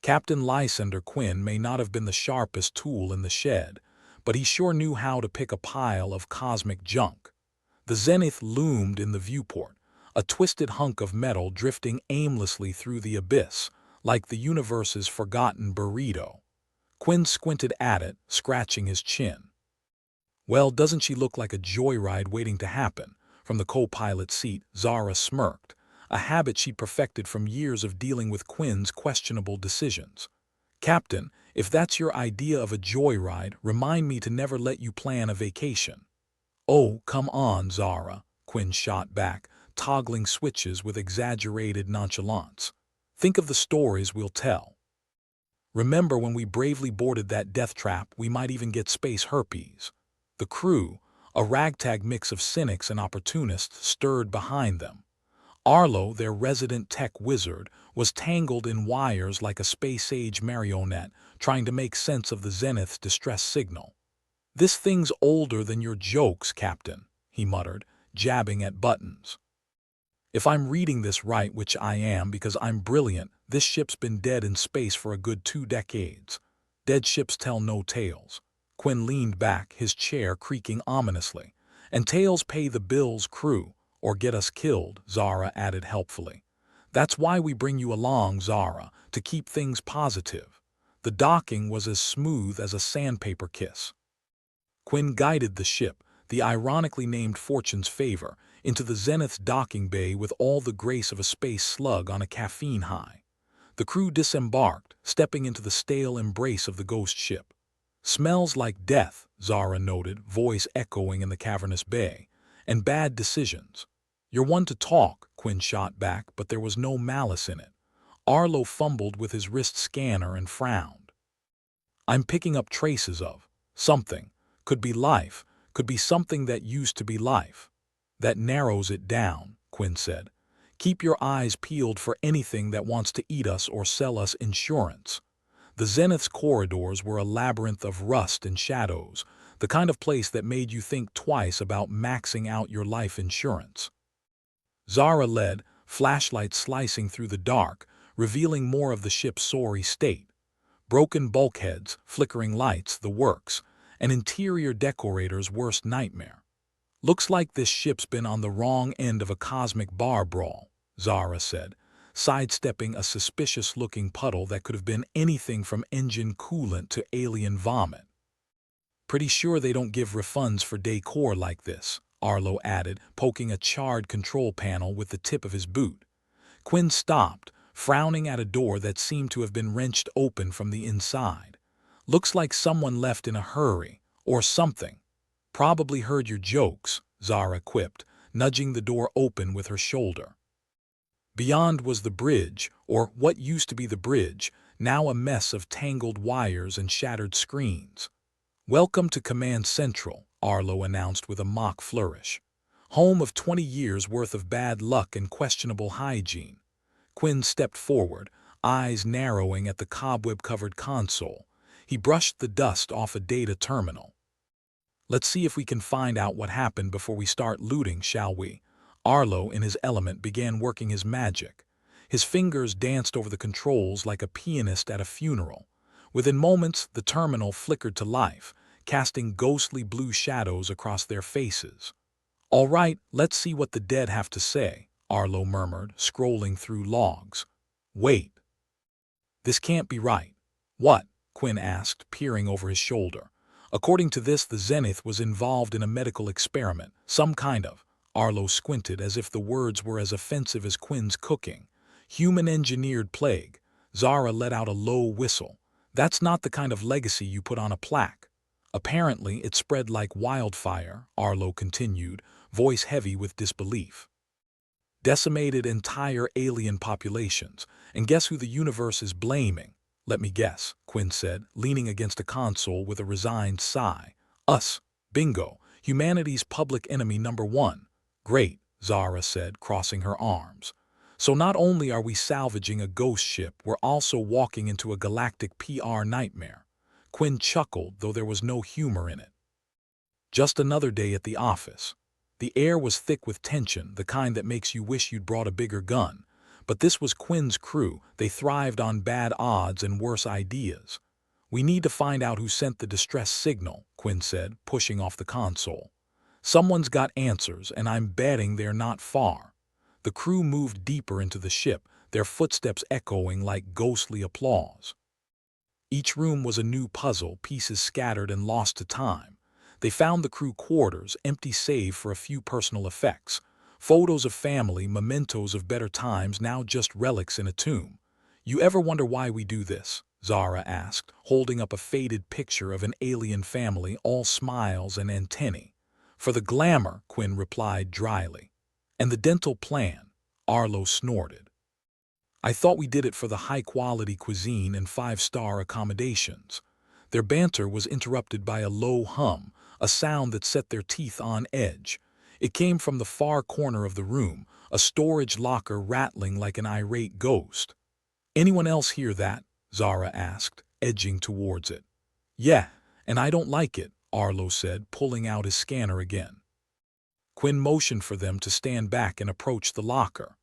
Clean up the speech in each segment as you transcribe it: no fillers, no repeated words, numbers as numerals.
Captain Lysander Quinn may not have been the sharpest tool in the shed, but he sure knew how to pick a pile of cosmic junk. The zenith loomed in the viewport, a twisted hunk of metal drifting aimlessly through the abyss, like the universe's forgotten burrito. Quinn squinted at it, scratching his chin. "Well, doesn't she look like a joyride waiting to happen?" From the co-pilot seat, Zara smirked, a habit she'd perfected from years of dealing with Quinn's questionable decisions. "Captain, if that's your idea of a joyride, remind me to never let you plan a vacation." "Oh, come on, Zara," Quinn shot back, toggling switches with exaggerated nonchalance. "Think of the stories we'll tell. Remember when we bravely boarded that death trap? We might even get space herpes." The crew, a ragtag mix of cynics and opportunists, stirred behind them. Arlo, their resident tech wizard, was tangled in wires like a space-age marionette, trying to make sense of the Zenith's distress signal. "This thing's older than your jokes, Captain," he muttered, jabbing at buttons. "If I'm reading this right, which I am because I'm brilliant, this ship's been dead in space for a good 2 decades. Dead ships tell no tales." Quinn leaned back, his chair creaking ominously. "And tales pay the bills, crew, or get us killed," Zara added helpfully. "That's why we bring you along, Zara, to keep things positive." The docking was as smooth as a sandpaper kiss. Quinn guided the ship, the ironically named Fortune's Favor, into the Zenith's docking bay with all the grace of a space slug on a caffeine high. The crew disembarked, stepping into the stale embrace of the ghost ship. "Smells like death," Zara noted, voice echoing in the cavernous bay, "and bad decisions." "You're one to talk," Quinn shot back, but there was no malice in it. Arlo fumbled with his wrist scanner and frowned. "I'm picking up traces of something. Could be life, could be something that used to be life." "That narrows it down," Quinn said. "Keep your eyes peeled for anything that wants to eat us or sell us insurance." The Zenith's corridors were a labyrinth of rust and shadows, the kind of place that made you think twice about maxing out your life insurance. Zara led, flashlight slicing through the dark, revealing more of the ship's sorry state. Broken bulkheads, flickering lights, the works, an interior decorator's worst nightmare. "Looks like this ship's been on the wrong end of a cosmic bar brawl," Zara said, sidestepping a suspicious-looking puddle that could have been anything from engine coolant to alien vomit. "Pretty sure they don't give refunds for decor like this," Arlo added, poking a charred control panel with the tip of his boot. Quinn stopped, frowning at a door that seemed to have been wrenched open from the inside. "Looks like someone left in a hurry, or something." "Probably heard your jokes," Zara quipped, nudging the door open with her shoulder. Beyond was the bridge, or what used to be the bridge, now a mess of tangled wires and shattered screens. "Welcome to Command Central," Arlo announced with a mock flourish. "Home of 20 years' worth of bad luck and questionable hygiene." Quinn stepped forward, eyes narrowing at the cobweb-covered console. He brushed the dust off a data terminal. "Let's see if we can find out what happened before we start looting, shall we?" Arlo, in his element, began working his magic. His fingers danced over the controls like a pianist at a funeral. Within moments, the terminal flickered to life, casting ghostly blue shadows across their faces. "All right, let's see what the dead have to say," Arlo murmured, scrolling through logs. "Wait. This can't be right." "What?" Quinn asked, peering over his shoulder. "According to this, the Zenith was involved in a medical experiment, some kind of—" Arlo squinted as if the words were as offensive as Quinn's cooking. "Human-engineered plague." Zara let out a low whistle. "That's not the kind of legacy you put on a plaque." "Apparently, it spread like wildfire," Arlo continued, voice heavy with disbelief. "Decimated entire alien populations, and guess who the universe is blaming?" "Let me guess," Quinn said, leaning against a console with a resigned sigh. "Us. Bingo. Humanity's public enemy #1. "Great," Zara said, crossing her arms. "So not only are we salvaging a ghost ship, we're also walking into a galactic PR nightmare." Quinn chuckled, though there was no humor in it. Just another day at the office. The air was thick with tension, the kind that makes you wish you'd brought a bigger gun. But this was Quinn's crew. They thrived on bad odds and worse ideas. "We need to find out who sent the distress signal," Quinn said, pushing off the console. "Someone's got answers, and I'm betting they're not far." The crew moved deeper into the ship, their footsteps echoing like ghostly applause. Each room was a new puzzle, pieces scattered and lost to time. They found the crew quarters, empty save for a few personal effects. Photos of family, mementos of better times, now just relics in a tomb. "You ever wonder why we do this?" Zara asked, holding up a faded picture of an alien family, all smiles and antennae. "For the glamour," Quinn replied dryly. "And the dental plan," Arlo snorted. "I thought we did it for the high-quality cuisine and five-star accommodations." Their banter was interrupted by a low hum, a sound that set their teeth on edge. It came from the far corner of the room, a storage locker rattling like an irate ghost. "Anyone else hear that?" Zara asked, edging towards it. "Yeah, and I don't like it," Arlo said, pulling out his scanner again. Quinn motioned for them to stand back and approach the locker.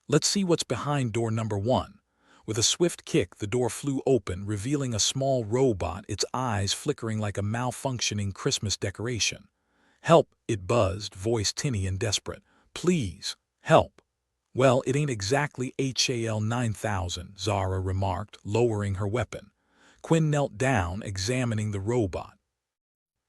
"Let's see what's behind door number 1. With a swift kick, the door flew open, revealing a small robot, its eyes flickering like a malfunctioning Christmas decoration. "Help," it buzzed, voice tinny and desperate. "Please, help." "Well, it ain't exactly HAL 9000, Zara remarked, lowering her weapon. Quinn knelt down, examining the robot.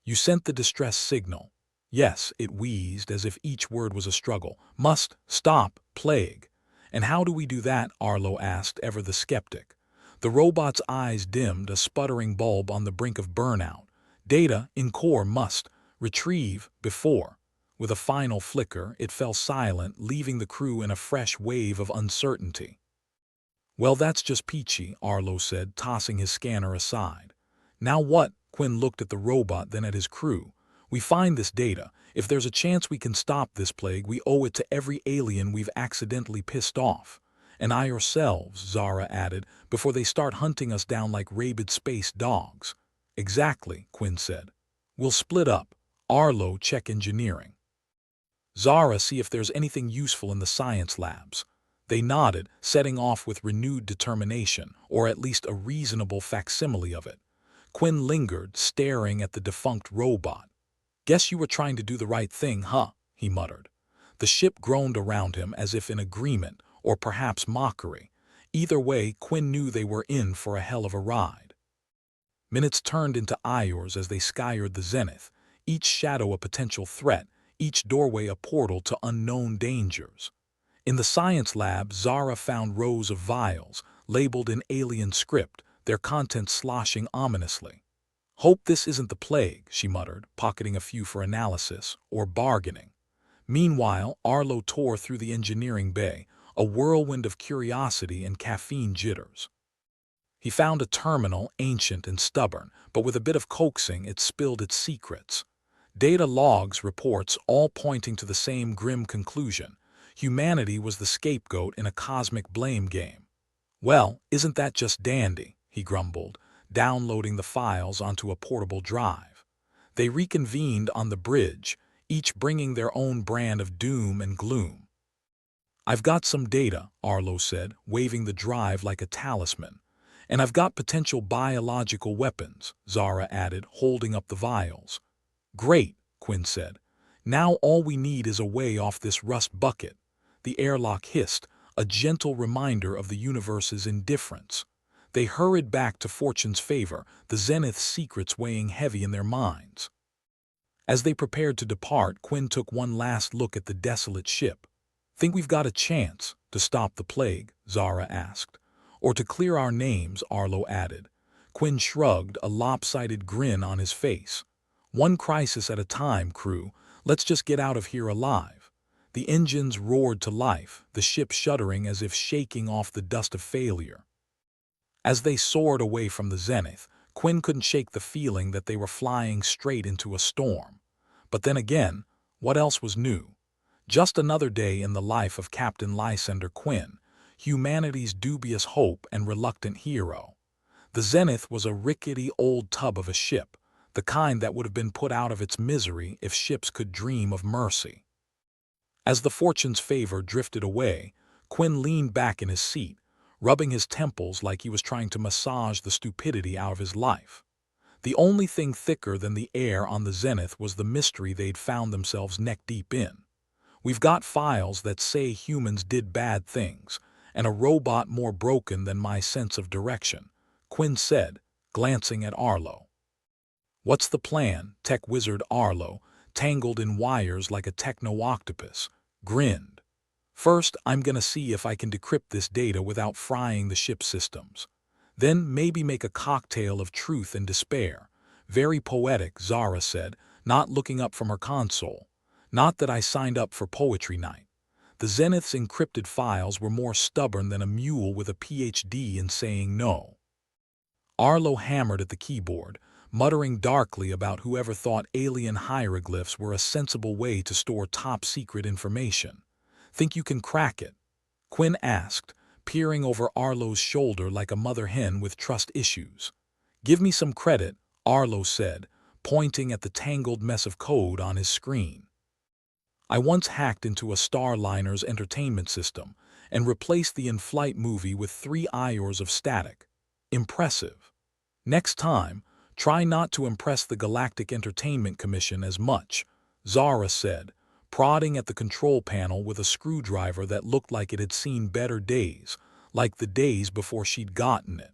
"You sent the distress signal." "Yes," it wheezed, as if each word was a struggle. "Must stop plague." "And how do we do that?" Arlo asked, ever the skeptic. The robot's eyes dimmed, a sputtering bulb on the brink of burnout. "Data in core must retrieve before." With a final flicker, it fell silent, leaving the crew in a fresh wave of uncertainty. "Well, that's just peachy," Arlo said, tossing his scanner aside. "Now what?" Quinn looked at the robot, then at his crew. "We find this data. If there's a chance we can stop this plague, we owe it to every alien we've accidentally pissed off. And ourselves," Zara added, "before they start hunting us down like rabid space dogs." "Exactly," Quinn said. "We'll split up. Arlo, check engineering. Zara, see if there's anything useful in the science labs." They nodded, setting off with renewed determination, or at least a reasonable facsimile of it. Quinn lingered, staring at the defunct robot. "Guess you were trying to do the right thing, huh?" he muttered. The ship groaned around him as if in agreement, or perhaps mockery. Either way, Quinn knew they were in for a hell of a ride. Minutes turned into hours as they scoured the zenith, each shadow a potential threat, each doorway a portal to unknown dangers. In the science lab, Zara found rows of vials, labeled in alien script, their contents sloshing ominously. "Hope this isn't the plague," she muttered, pocketing a few for analysis, or bargaining. Meanwhile, Arlo tore through the engineering bay, a whirlwind of curiosity and caffeine jitters. He found a terminal, ancient and stubborn, but with a bit of coaxing it spilled its secrets. Data logs, reports, all pointing to the same grim conclusion. Humanity was the scapegoat in a cosmic blame game. "Well, isn't that just dandy?" he grumbled, downloading the files onto a portable drive. They reconvened on the bridge, each bringing their own brand of doom and gloom. "I've got some data," Arlo said, waving the drive like a talisman. "And I've got potential biological weapons," Zara added, holding up the vials. "Great," Quinn said. "Now all we need is a way off this rust bucket." The airlock hissed, a gentle reminder of the universe's indifference. They hurried back to fortune's favor, the zenith's secrets weighing heavy in their minds. As they prepared to depart, Quinn took one last look at the desolate ship. "Think we've got a chance to stop the plague?" Zara asked. "Or to clear our names," Arlo added. Quinn shrugged, a lopsided grin on his face. "One crisis at a time, crew. Let's just get out of here alive." The engines roared to life, the ship shuddering as if shaking off the dust of failure. As they soared away from the zenith, Quinn couldn't shake the feeling that they were flying straight into a storm. But then again, what else was new? Just another day in the life of Captain Lysander Quinn, humanity's dubious hope and reluctant hero. The zenith was a rickety old tub of a ship, the kind that would have been put out of its misery if ships could dream of mercy. As the fortune's favor drifted away, Quinn leaned back in his seat, rubbing his temples like he was trying to massage the stupidity out of his life. The only thing thicker than the air on the Zenith was the mystery they'd found themselves neck-deep in. We've got files that say humans did bad things, and a robot more broken than my sense of direction, Quinn said, glancing at Arlo. What's the plan? Tech wizard Arlo, tangled in wires like a techno-octopus, grinned. First, I'm gonna see if I can decrypt this data without frying the ship's systems. Then maybe make a cocktail of truth and despair. Very poetic, Zara said, not looking up from her console. Not that I signed up for poetry night. The Zenith's encrypted files were more stubborn than a mule with a PhD in saying no. Arlo hammered at the keyboard, muttering darkly about whoever thought alien hieroglyphs were a sensible way to store top-secret information. Think you can crack it? Quinn asked, peering over Arlo's shoulder like a mother hen with trust issues. Give me some credit, Arlo said, pointing at the tangled mess of code on his screen. I once hacked into a Starliner's entertainment system and replaced the in-flight movie with 3 IORs of static. Impressive. Next time, try not to impress the Galactic Entertainment Commission as much, Zara said, prodding at the control panel with a screwdriver that looked like it had seen better days, like the days before she'd gotten it.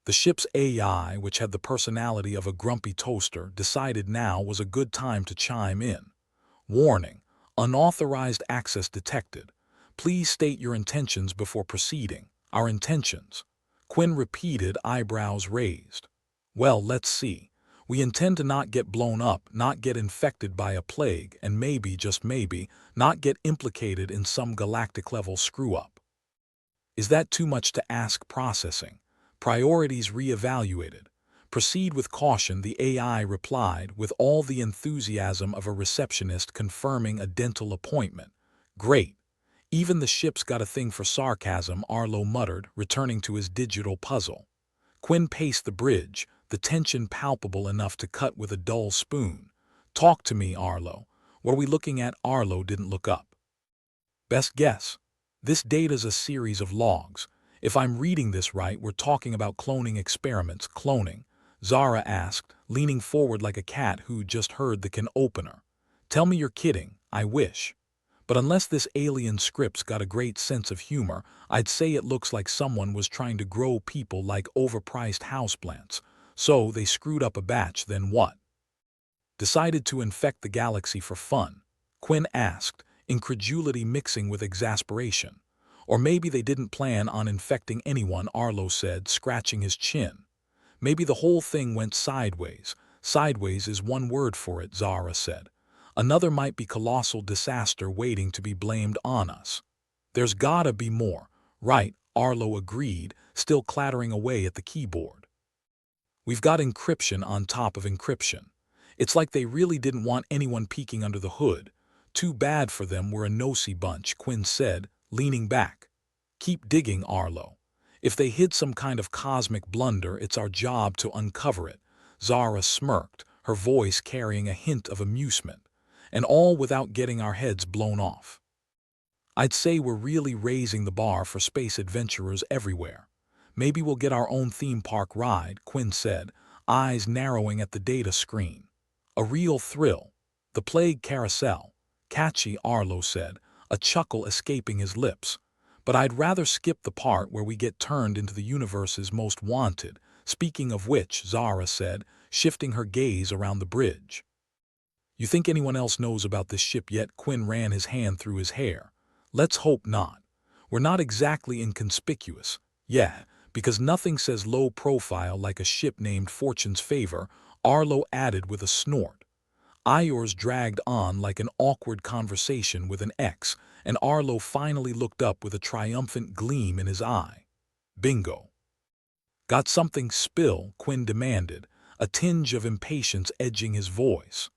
The ship's AI, which had the personality of a grumpy toaster, decided now was a good time to chime in. Warning, unauthorized access detected. Please state your intentions before proceeding. Our intentions. Quinn repeated, eyebrows raised. Well, let's see. We intend to not get blown up, not get infected by a plague, and maybe, just maybe, not get implicated in some galactic-level screw-up. Is that too much to ask? Processing. Priorities re-evaluated. Proceed with caution, the AI replied, with all the enthusiasm of a receptionist confirming a dental appointment. Great. Even the ship's got a thing for sarcasm, Arlo muttered, returning to his digital puzzle. Quinn paced the bridge, the tension palpable enough to cut with a dull spoon. Talk to me, Arlo. What are we looking at? Arlo didn't look up. Best guess. This data's a series of logs. If I'm reading this right, we're talking about cloning experiments. Cloning? Zara asked, leaning forward like a cat who'd just heard the can opener. Tell me you're kidding. I wish. But unless this alien script's got a great sense of humor, I'd say it looks like someone was trying to grow people like overpriced houseplants. So they screwed up a batch, then what? Decided to infect the galaxy for fun? Quinn asked, incredulity mixing with exasperation. Or maybe they didn't plan on infecting anyone, Arlo said, scratching his chin. Maybe the whole thing went sideways. Sideways is one word for it, Zara said. Another might be colossal disaster waiting to be blamed on us. There's gotta be more. Right, Arlo agreed, still clattering away at the keyboard. We've got encryption on top of encryption. It's like they really didn't want anyone peeking under the hood. Too bad for them, we're a nosy bunch, Quinn said, leaning back. Keep digging, Arlo. If they hid some kind of cosmic blunder, it's our job to uncover it. Zara smirked, her voice carrying a hint of amusement. And all without getting our heads blown off. I'd say we're really raising the bar for space adventurers everywhere. Maybe we'll get our own theme park ride, Quinn said, eyes narrowing at the data screen. A real thrill. The Plague Carousel. Catchy, Arlo said, a chuckle escaping his lips. But I'd rather skip the part where we get turned into the universe's most wanted. Speaking of which, Zara said, shifting her gaze around the bridge. You think anyone else knows about this ship yet? Quinn ran his hand through his hair. Let's hope not. We're not exactly inconspicuous. Yeah, because nothing says low profile like a ship named Fortune's Favor, Arlo added with a snort. Ior's dragged on like an awkward conversation with an ex, and Arlo finally looked up with a triumphant gleam in his eye. Bingo. Got something spill? Quinn demanded, a tinge of impatience edging his voice.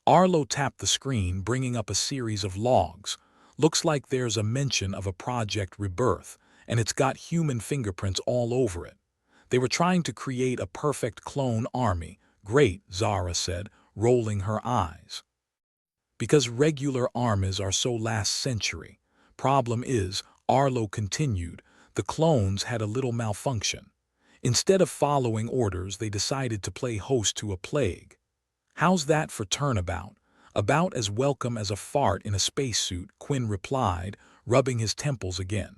Arlo tapped the screen, bringing up a series of logs. Looks like there's a mention of a Project Rebirth, and it's got human fingerprints all over it. They were trying to create a perfect clone army. Great, Zara said, rolling her eyes. Because regular armies are so last century. Problem is, Arlo continued, the clones had a little malfunction. Instead of following orders, they decided to play host to a plague. How's that for turnabout? About as welcome as a fart in a spacesuit, Quinn replied, rubbing his temples again.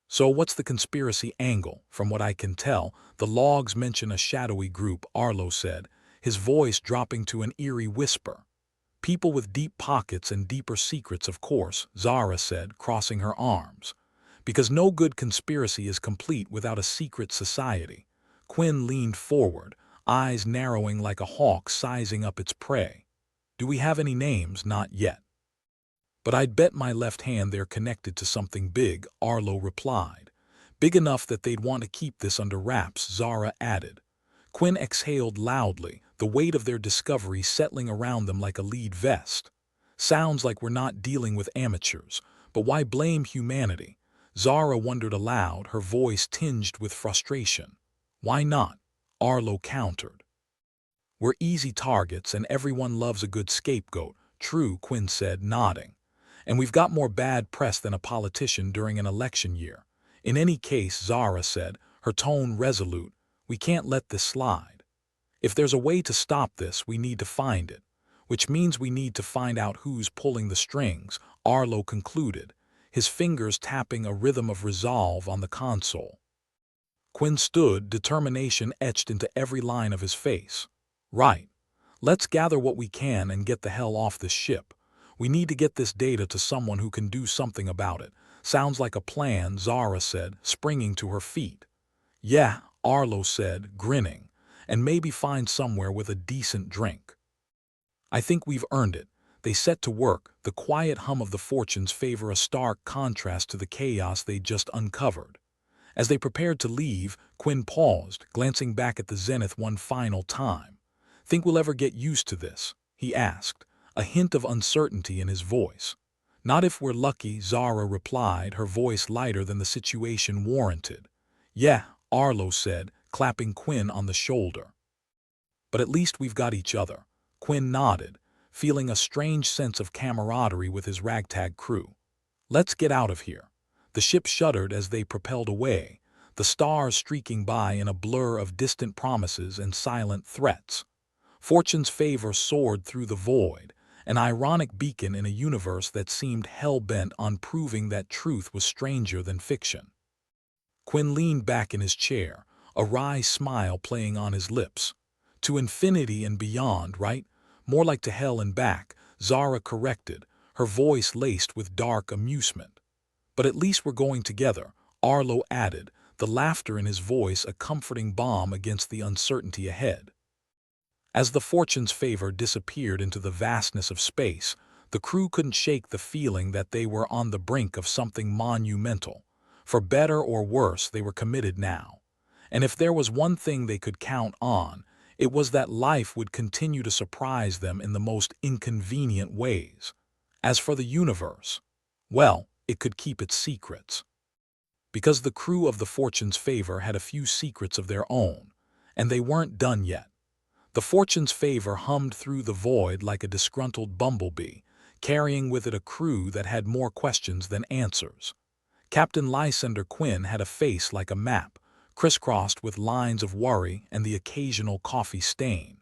So what's the conspiracy angle? From what I can tell, the logs mention a shadowy group, Arlo said, his voice dropping to an eerie whisper. People with deep pockets and deeper secrets, of course, Zara said, crossing her arms. Because no good conspiracy is complete without a secret society. Quinn leaned forward, eyes narrowing like a hawk sizing up its prey. Do we have any names? Not yet. But I'd bet my left hand they're connected to something big, Arlo replied. Big enough that they'd want to keep this under wraps, Zara added. Quinn exhaled loudly, the weight of their discovery settling around them like a lead vest. Sounds like we're not dealing with amateurs, but why blame humanity? Zara wondered aloud, her voice tinged with frustration. Why not? Arlo countered. We're easy targets and everyone loves a good scapegoat. True, Quinn said, nodding. And we've got more bad press than a politician during an election year. In any case, Zara said, her tone resolute, we can't let this slide. If there's a way to stop this, we need to find it. Which means we need to find out who's pulling the strings, Arlo concluded, his fingers tapping a rhythm of resolve on the console. Quinn stood, determination etched into every line of his face. Right. Let's gather what we can and get the hell off this ship. We need to get this data to someone who can do something about it. Sounds like a plan, Zara said, springing to her feet. Yeah, Arlo said, grinning, and maybe find somewhere with a decent drink. I think we've earned it. They set to work, the quiet hum of the fortunes favor a stark contrast to the chaos they'd just uncovered. As they prepared to leave, Quinn paused, glancing back at the zenith one final time. Think we'll ever get used to this? He asked, a hint of uncertainty in his voice. Not if we're lucky, Zara replied, her voice lighter than the situation warranted. Yeah, Arlo said, clapping Quinn on the shoulder. But at least we've got each other. Quinn nodded, feeling a strange sense of camaraderie with his ragtag crew. Let's get out of here. The ship shuddered as they propelled away, the stars streaking by in a blur of distant promises and silent threats. Fortune's favor soared through the void, an ironic beacon in a universe that seemed hell-bent on proving that truth was stranger than fiction. Quinn leaned back in his chair, a wry smile playing on his lips. To infinity and beyond, right? More like to hell and back, Zara corrected, her voice laced with dark amusement. But at least we're going together, Arlo added, the laughter in his voice a comforting balm against the uncertainty ahead. As the Fortune's favor disappeared into the vastness of space, the crew couldn't shake the feeling that they were on the brink of something monumental. For better or worse, they were committed now. And if there was one thing they could count on, it was that life would continue to surprise them in the most inconvenient ways. As for the universe, well, it could keep its secrets. Because the crew of the Fortune's favor had a few secrets of their own, and they weren't done yet. The Fortune's favor hummed through the void like a disgruntled bumblebee, carrying with it a crew that had more questions than answers. Captain Lysander Quinn had a face like a map, crisscrossed with lines of worry and the occasional coffee stain.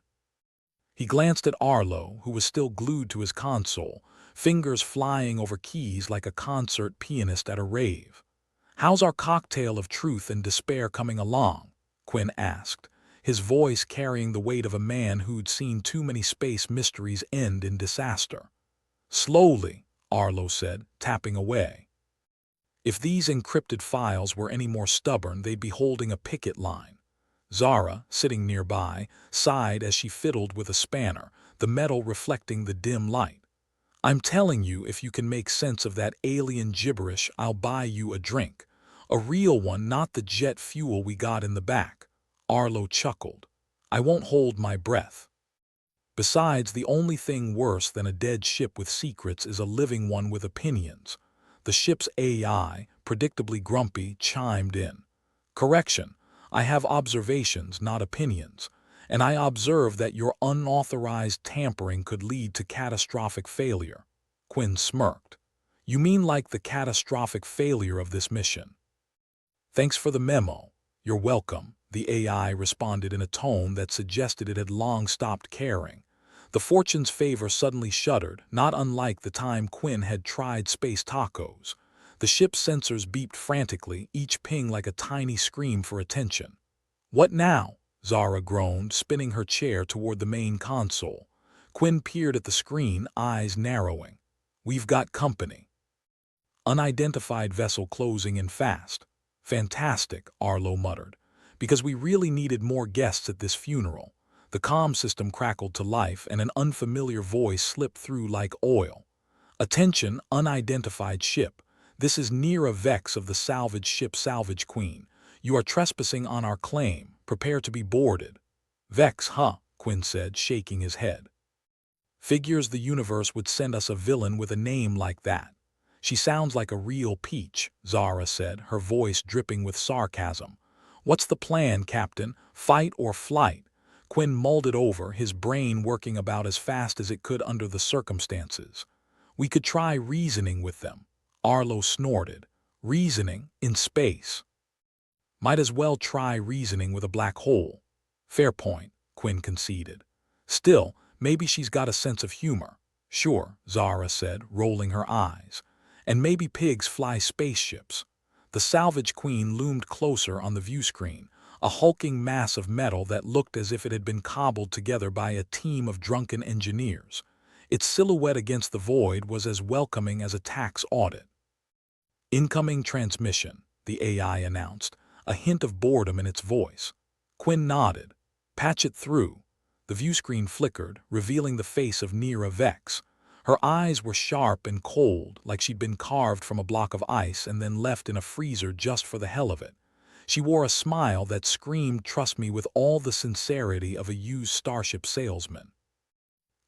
He glanced at Arlo, who was still glued to his console, fingers flying over keys like a concert pianist at a rave. "How's our cocktail of truth and despair coming along?" Quinn asked, his voice carrying the weight of a man who'd seen too many space mysteries end in disaster. "Slowly," Arlo said, tapping away. If these encrypted files were any more stubborn, they'd be holding a picket line. Zara, sitting nearby, sighed as she fiddled with a spanner, the metal reflecting the dim light. "I'm telling you, if you can make sense of that alien gibberish, I'll buy you a drink. A real one, not the jet fuel we got in the back." Arlo chuckled. "I won't hold my breath. Besides, the only thing worse than a dead ship with secrets is a living one with opinions." The ship's AI, predictably grumpy, chimed in. "Correction, I have observations, not opinions, and I observe that your unauthorized tampering could lead to catastrophic failure." Quinn smirked. You mean like the catastrophic failure of this mission? Thanks for the memo. You're welcome, the AI responded in a tone that suggested it had long stopped caring. The fortune's favor suddenly shuddered, not unlike the time Quinn had tried space tacos. The ship's sensors beeped frantically, each ping like a tiny scream for attention. What now? Zara groaned, spinning her chair toward the main console. Quinn peered at the screen, eyes narrowing. We've got company. Unidentified vessel closing in fast. Fantastic, Arlo muttered. Because we really needed more guests at this funeral. The comm system crackled to life and an unfamiliar voice slipped through like oil. Attention, unidentified ship. This is Nira Vex of the salvage ship Salvage Queen. You are trespassing on our claim. Prepare to be boarded. Vex, huh? Quinn said, shaking his head. Figures the universe would send us a villain with a name like that. She sounds like a real peach, Zara said, her voice dripping with sarcasm. What's the plan, Captain? Fight or flight? Quinn mulled it over, his brain working about as fast as it could under the circumstances. We could try reasoning with them. Arlo snorted. Reasoning in space. Might as well try reasoning with a black hole. Fair point, Quinn conceded. Still, maybe she's got a sense of humor. Sure, Zara said, rolling her eyes. And maybe pigs fly spaceships. The Salvage Queen loomed closer on the view screen, a hulking mass of metal that looked as if it had been cobbled together by a team of drunken engineers. Its silhouette against the void was as welcoming as a tax audit. Incoming transmission, the AI announced, a hint of boredom in its voice. Quinn nodded. Patch it through. The view screen flickered, revealing the face of Nira Vex. Her eyes were sharp and cold, like she'd been carved from a block of ice and then left in a freezer just for the hell of it. She wore a smile that screamed trust me with all the sincerity of a used starship salesman.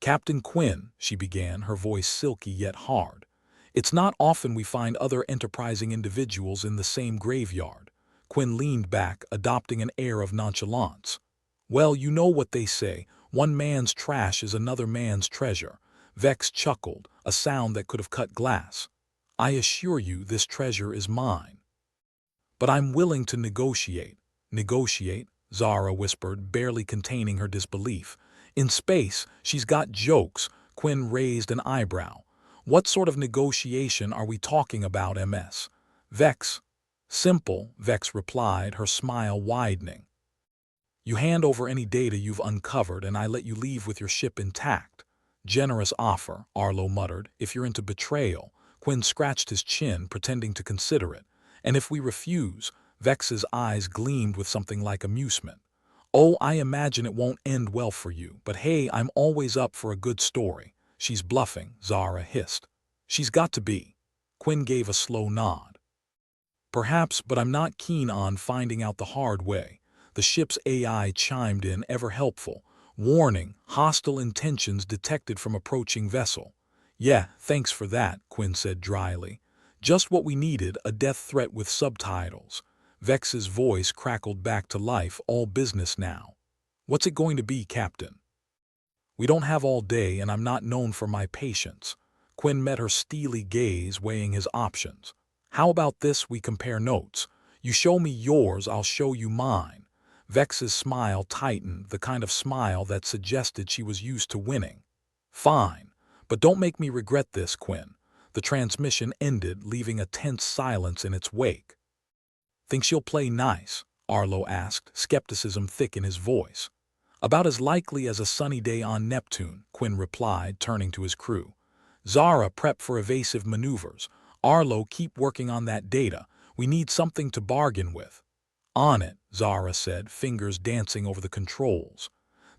Captain Quinn, she began, her voice silky yet hard. It's not often we find other enterprising individuals in the same graveyard. Quinn leaned back, adopting an air of nonchalance. Well, you know what they say, one man's trash is another man's treasure. Vex chuckled, a sound that could have cut glass. I assure you this treasure is mine. But I'm willing to negotiate. Negotiate? Zara whispered, barely containing her disbelief. In space, she's got jokes. Quinn raised an eyebrow. What sort of negotiation are we talking about, MS? Vex. Simple, Vex replied, her smile widening. You hand over any data you've uncovered and I let you leave with your ship intact. Generous offer, Arlo muttered. If you're into betrayal. Quinn scratched his chin, pretending to consider it. And if we refuse? Vex's eyes gleamed with something like amusement. Oh, I imagine it won't end well for you, but hey, I'm always up for a good story. She's bluffing, Zara hissed. She's got to be. Quinn gave a slow nod. Perhaps, but I'm not keen on finding out the hard way. The ship's AI chimed in, ever helpful. Warning, hostile intentions detected from approaching vessel. Yeah, thanks for that, Quinn said dryly. Just what we needed, a death threat with subtitles. Vex's voice crackled back to life, all business now. What's it going to be, Captain? We don't have all day and I'm not known for my patience. Quinn met her steely gaze, weighing his options. How about this, we compare notes. You show me yours, I'll show you mine. Vex's smile tightened, the kind of smile that suggested she was used to winning. Fine, but don't make me regret this, Quinn. The transmission ended, leaving a tense silence in its wake. Think she'll play nice? Arlo asked, skepticism thick in his voice. About as likely as a sunny day on Neptune, Quinn replied, turning to his crew. Zara, prep for evasive maneuvers. Arlo, keep working on that data. We need something to bargain with. On it, Zara said, fingers dancing over the controls.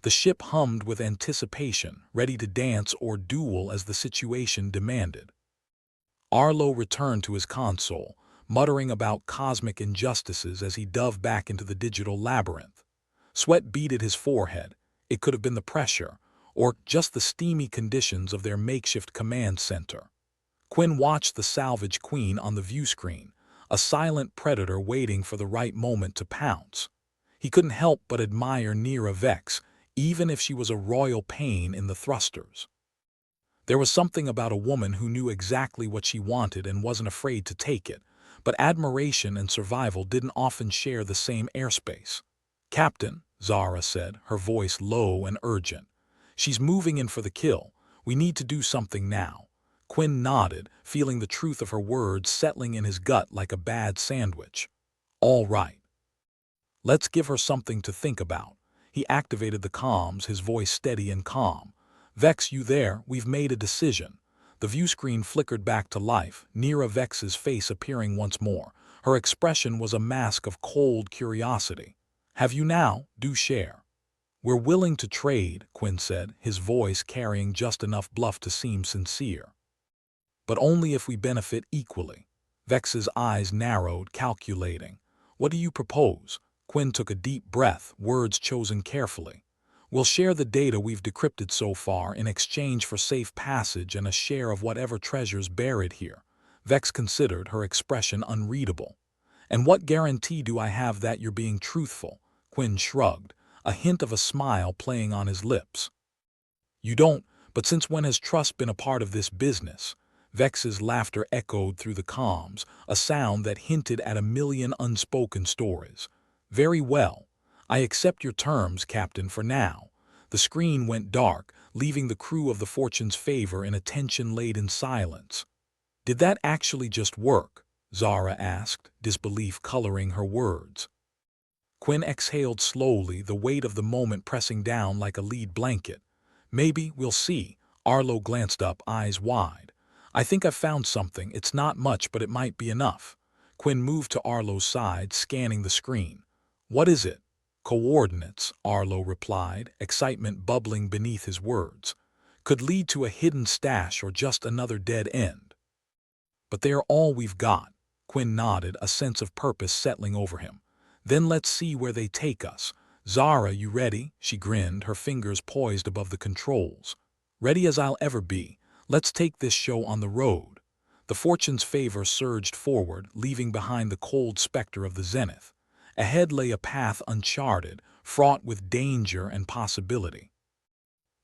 The ship hummed with anticipation, ready to dance or duel as the situation demanded. Arlo returned to his console, muttering about cosmic injustices as he dove back into the digital labyrinth. Sweat beaded his forehead. It could have been the pressure, or just the steamy conditions of their makeshift command center. Quinn watched the Salvage Queen on the view screen, a silent predator waiting for the right moment to pounce. He couldn't help but admire Nira Vex, even if she was a royal pain in the thrusters. There was something about a woman who knew exactly what she wanted and wasn't afraid to take it, but admiration and survival didn't often share the same airspace. "Captain," Zara said, her voice low and urgent. "She's moving in for the kill. We need to do something now." Quinn nodded, feeling the truth of her words settling in his gut like a bad sandwich. "All right. Let's give her something to think about." He activated the comms, his voice steady and calm. "Vex, you there? We've made a decision." The view screen flickered back to life, Nira Vex's face appearing once more. Her expression was a mask of cold curiosity. "Have you now? Do share." "We're willing to trade," Quinn said, his voice carrying just enough bluff to seem sincere. "But only if we benefit equally." Vex's eyes narrowed, calculating. "What do you propose?" Quinn took a deep breath, words chosen carefully. "We'll share the data we've decrypted so far in exchange for safe passage and a share of whatever treasures buried here." Vex considered, her expression unreadable. "And what guarantee do I have that you're being truthful?" Quinn shrugged, a hint of a smile playing on his lips. "You don't, but since when has trust been a part of this business?" Vex's laughter echoed through the comms, a sound that hinted at a million unspoken stories. "Very well. I accept your terms, Captain, for now." The screen went dark, leaving the crew of the Fortune's Favor in a tension-laden silence. "Did that actually just work?" Zara asked, disbelief coloring her words. Quinn exhaled slowly, the weight of the moment pressing down like a lead blanket. "Maybe, we'll see." Arlo glanced up, eyes wide. "I think I've found something. It's not much, but it might be enough." Quinn moved to Arlo's side, scanning the screen. "What is it?" "Coordinates," Arlo replied, excitement bubbling beneath his words. "Could lead to a hidden stash or just another dead end." "But they are all we've got." Quinn nodded, a sense of purpose settling over him. "Then let's see where they take us." "Zara, you ready?" She grinned, her fingers poised above the controls. "Ready as I'll ever be. Let's take this show on the road." The Fortune's Favor surged forward, leaving behind the cold specter of the zenith. Ahead lay a path uncharted, fraught with danger and possibility.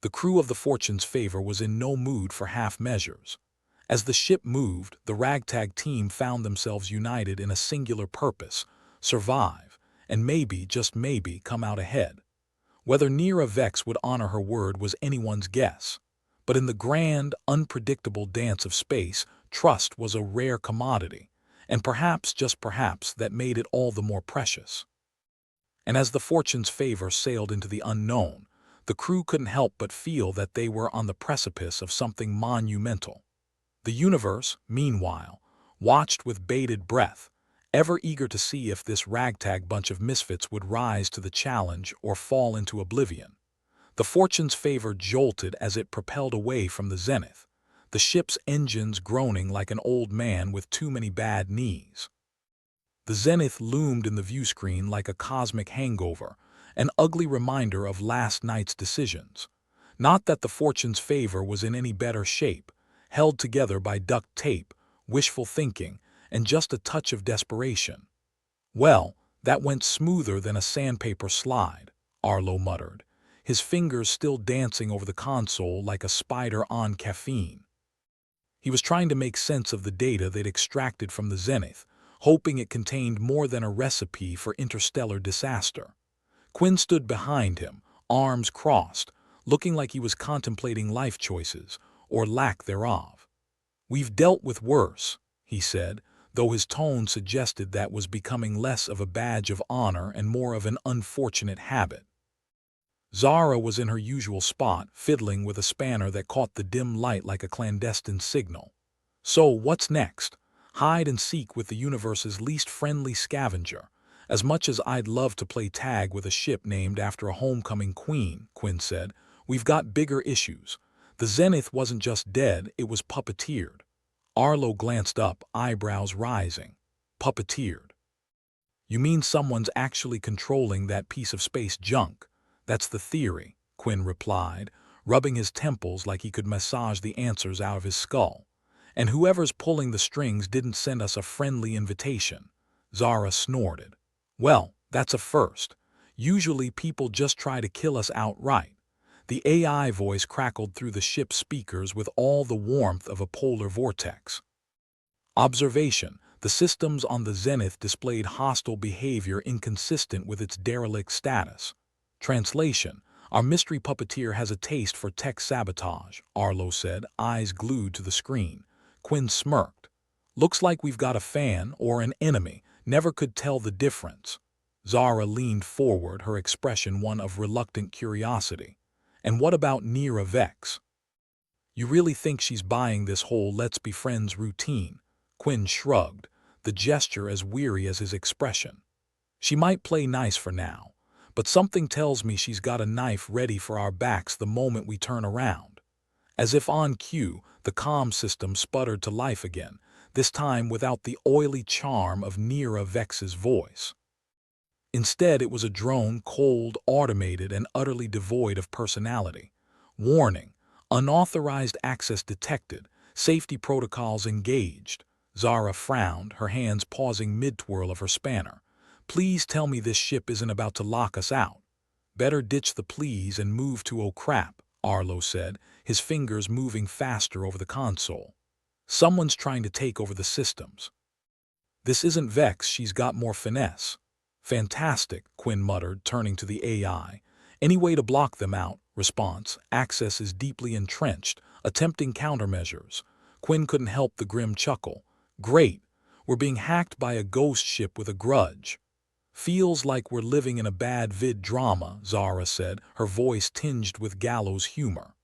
The crew of the Fortune's Favor was in no mood for half measures. As the ship moved, the ragtag team found themselves united in a singular purpose: survive, and maybe, just maybe, come out ahead. Whether Nira Vex would honor her word was anyone's guess. But in the grand, unpredictable dance of space, trust was a rare commodity, and perhaps, just perhaps, that made it all the more precious. And as the Fortune's Favor sailed into the unknown, the crew couldn't help but feel that they were on the precipice of something monumental. The universe, meanwhile, watched with bated breath, ever eager to see if this ragtag bunch of misfits would rise to the challenge or fall into oblivion. The Fortune's Favor jolted as it propelled away from the zenith, the ship's engines groaning like an old man with too many bad knees. The zenith loomed in the view screen like a cosmic hangover, an ugly reminder of last night's decisions. Not that the Fortune's Favor was in any better shape, held together by duct tape, wishful thinking, and just a touch of desperation. "Well, that went smoother than a sandpaper slide," Arlo muttered, his fingers still dancing over the console like a spider on caffeine. He was trying to make sense of the data they'd extracted from the zenith, hoping it contained more than a recipe for interstellar disaster. Quinn stood behind him, arms crossed, looking like he was contemplating life choices, or lack thereof. "We've dealt with worse," he said, though his tone suggested that was becoming less of a badge of honor and more of an unfortunate habit. Zara was in her usual spot, fiddling with a spanner that caught the dim light like a clandestine signal. "So, what's next?" "Hide and seek with the universe's least friendly scavenger. As much as I'd love to play tag with a ship named after a homecoming queen," Quinn said, "we've got bigger issues. The zenith wasn't just dead, it was puppeteered." Arlo glanced up, eyebrows rising. "Puppeteered? You mean someone's actually controlling that piece of space junk?" "That's the theory," Quinn replied, rubbing his temples like he could massage the answers out of his skull. "And whoever's pulling the strings didn't send us a friendly invitation." Zara snorted. "Well, that's a first. Usually people just try to kill us outright. The AI voice crackled through the ship's speakers with all the warmth of a polar vortex. Observation: the systems on the Zenith displayed hostile behavior inconsistent with its derelict status. Translation: our mystery puppeteer has a taste for tech sabotage, Arlo said, eyes glued to the screen. Quinn smirked. Looks like we've got a fan or an enemy, never could tell the difference. Zara leaned forward, her expression one of reluctant curiosity. And what about Nira Vex? You really think she's buying this whole let's be friends routine? Quinn shrugged, the gesture as weary as his expression. She might play nice for now, but something tells me she's got a knife ready for our backs the moment we turn around. As if on cue, the comm system sputtered to life again, this time without the oily charm of Nira Vex's voice. Instead, it was a drone, cold, automated, and utterly devoid of personality. Warning: unauthorized access detected, safety protocols engaged. Zara frowned, her hands pausing mid-twirl of her spanner. Please tell me this ship isn't about to lock us out. Better ditch the please and move to oh crap, Arlo said, his fingers moving faster over the console. Someone's trying to take over the systems. This isn't Vex, she's got more finesse. Fantastic, Quinn muttered, turning to the AI. Any way to block them out? Response: access is deeply entrenched, attempting countermeasures. Quinn couldn't help the grim chuckle. Great, we're being hacked by a ghost ship with a grudge. Feels like we're living in a bad vid drama, Zara said, her voice tinged with gallows humor.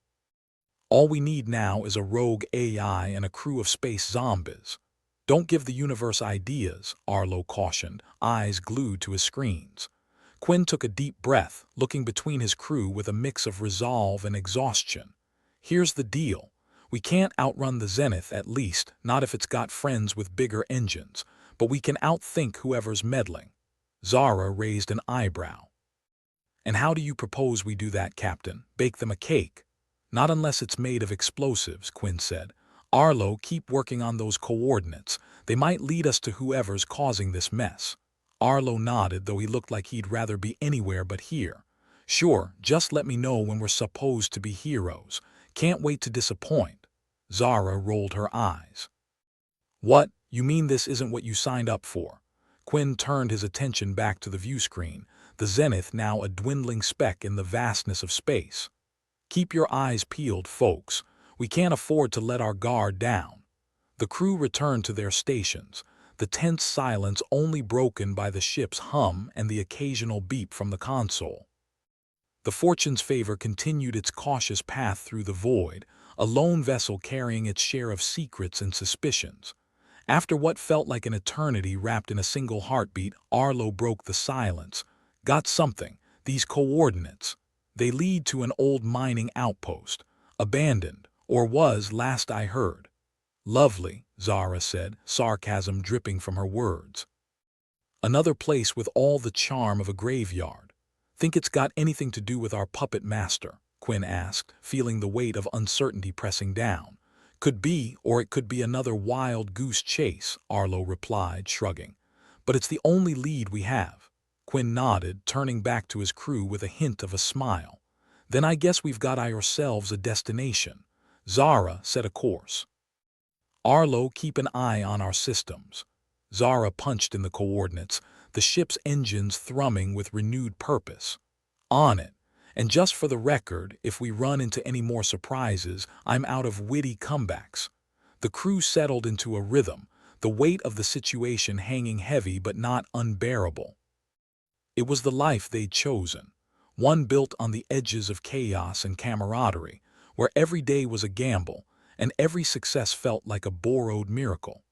All we need now is a rogue AI and a crew of space zombies. Don't give the universe ideas, Arlo cautioned, eyes glued to his screens. Quinn took a deep breath, looking between his crew with a mix of resolve and exhaustion. Here's the deal. We can't outrun the Zenith, at least, not if it's got friends with bigger engines, but we can outthink whoever's meddling. Zara raised an eyebrow. And how do you propose we do that, Captain? Bake them a cake? Not unless it's made of explosives, Quinn said. Arlo, keep working on those coordinates. They might lead us to whoever's causing this mess. Arlo nodded, though he looked like he'd rather be anywhere but here. Sure, just let me know when we're supposed to be heroes. Can't wait to disappoint. Zara rolled her eyes. What? You mean this isn't what you signed up for? Quinn turned his attention back to the view screen, the Zenith now a dwindling speck in the vastness of space. Keep your eyes peeled, folks. We can't afford to let our guard down. The crew returned to their stations, the tense silence only broken by the ship's hum and the occasional beep from the console. The Fortune's Favor continued its cautious path through the void, a lone vessel carrying its share of secrets and suspicions. After what felt like an eternity wrapped in a single heartbeat, Arlo broke the silence. Got something. These coordinates. They lead to an old mining outpost. Abandoned. Or was, last I heard. Lovely, Zara said, sarcasm dripping from her words. Another place with all the charm of a graveyard. Think it's got anything to do with our puppet master? Quinn asked, feeling the weight of uncertainty pressing down. Could be, or it could be another wild goose chase, Arlo replied, shrugging. But it's the only lead we have. Quinn nodded, turning back to his crew with a hint of a smile. Then I guess we've got ourselves a destination. Zara set a course. Arlo, keep an eye on our systems. Zara punched in the coordinates, the ship's engines thrumming with renewed purpose. On it. And just for the record, if we run into any more surprises, I'm out of witty comebacks. The crew settled into a rhythm, the weight of the situation hanging heavy but not unbearable. It was the life they'd chosen, one built on the edges of chaos and camaraderie, where every day was a gamble, and every success felt like a borrowed miracle.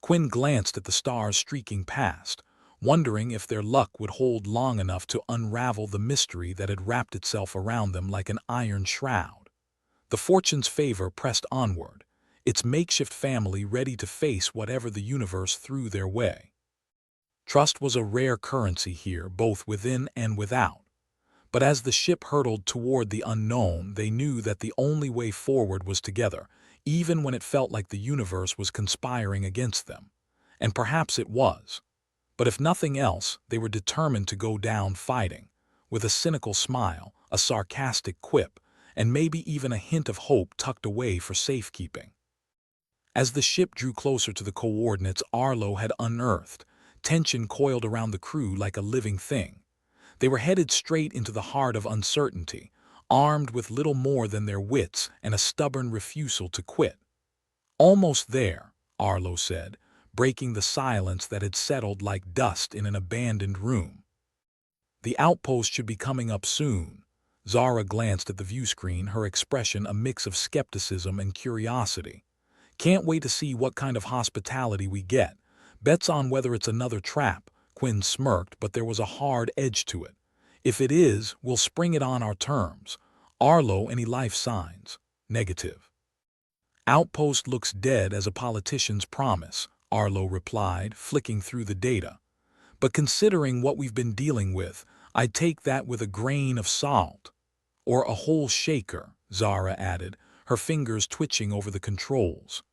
Quinn glanced at the stars streaking past, wondering if their luck would hold long enough to unravel the mystery that had wrapped itself around them like an iron shroud. The Fortune's Favor pressed onward, its makeshift family ready to face whatever the universe threw their way. Trust was a rare currency here, both within and without. But as the ship hurtled toward the unknown, they knew that the only way forward was together, even when it felt like the universe was conspiring against them. And perhaps it was. But if nothing else, they were determined to go down fighting. With a cynical smile, a sarcastic quip, and maybe even a hint of hope tucked away for safekeeping. As the ship drew closer to the coordinates Arlo had unearthed, tension coiled around the crew like a living thing. They were headed straight into the heart of uncertainty, armed with little more than their wits and a stubborn refusal to quit. "Almost there," Arlo said, breaking the silence that had settled like dust in an abandoned room. "The outpost should be coming up soon." Zara glanced at the view screen, her expression a mix of skepticism and curiosity. "Can't wait to see what kind of hospitality we get. Bets on whether it's another trap." Quinn smirked, but there was a hard edge to it. "If it is, we'll spring it on our terms." "Arlo, any life signs?" "Negative." "Outpost looks dead as a politician's promise," Arlo replied, flicking through the data. "But considering what we've been dealing with, I'd take that with a grain of salt." "Or a whole shaker," Zara added, her fingers twitching over the controls.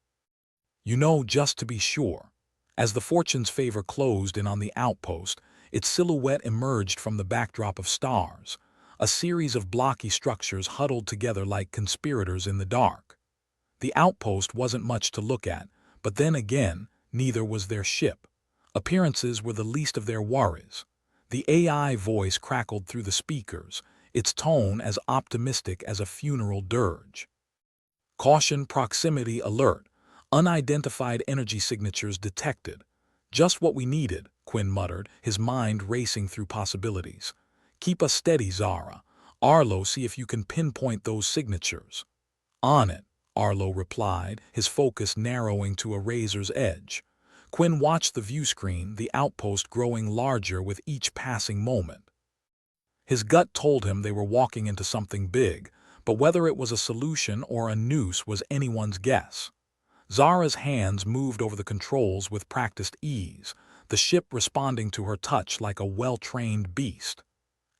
"You know, just to be sure." As the fortune's favor closed in on the outpost, its silhouette emerged from the backdrop of stars, a series of blocky structures huddled together like conspirators in the dark. The outpost wasn't much to look at, but then again, neither was their ship. Appearances were the least of their worries. The AI voice crackled through the speakers, its tone as optimistic as a funeral dirge. "Caution, proximity alert. Unidentified energy signatures detected." "Just what we needed," Quinn muttered, his mind racing through possibilities. "Keep us steady, Zara. Arlo, see if you can pinpoint those signatures." "On it," Arlo replied, his focus narrowing to a razor's edge. Quinn watched the view screen, the outpost growing larger with each passing moment. His gut told him they were walking into something big, but whether it was a solution or a noose was anyone's guess. Zara's hands moved over the controls with practiced ease, the ship responding to her touch like a well-trained beast.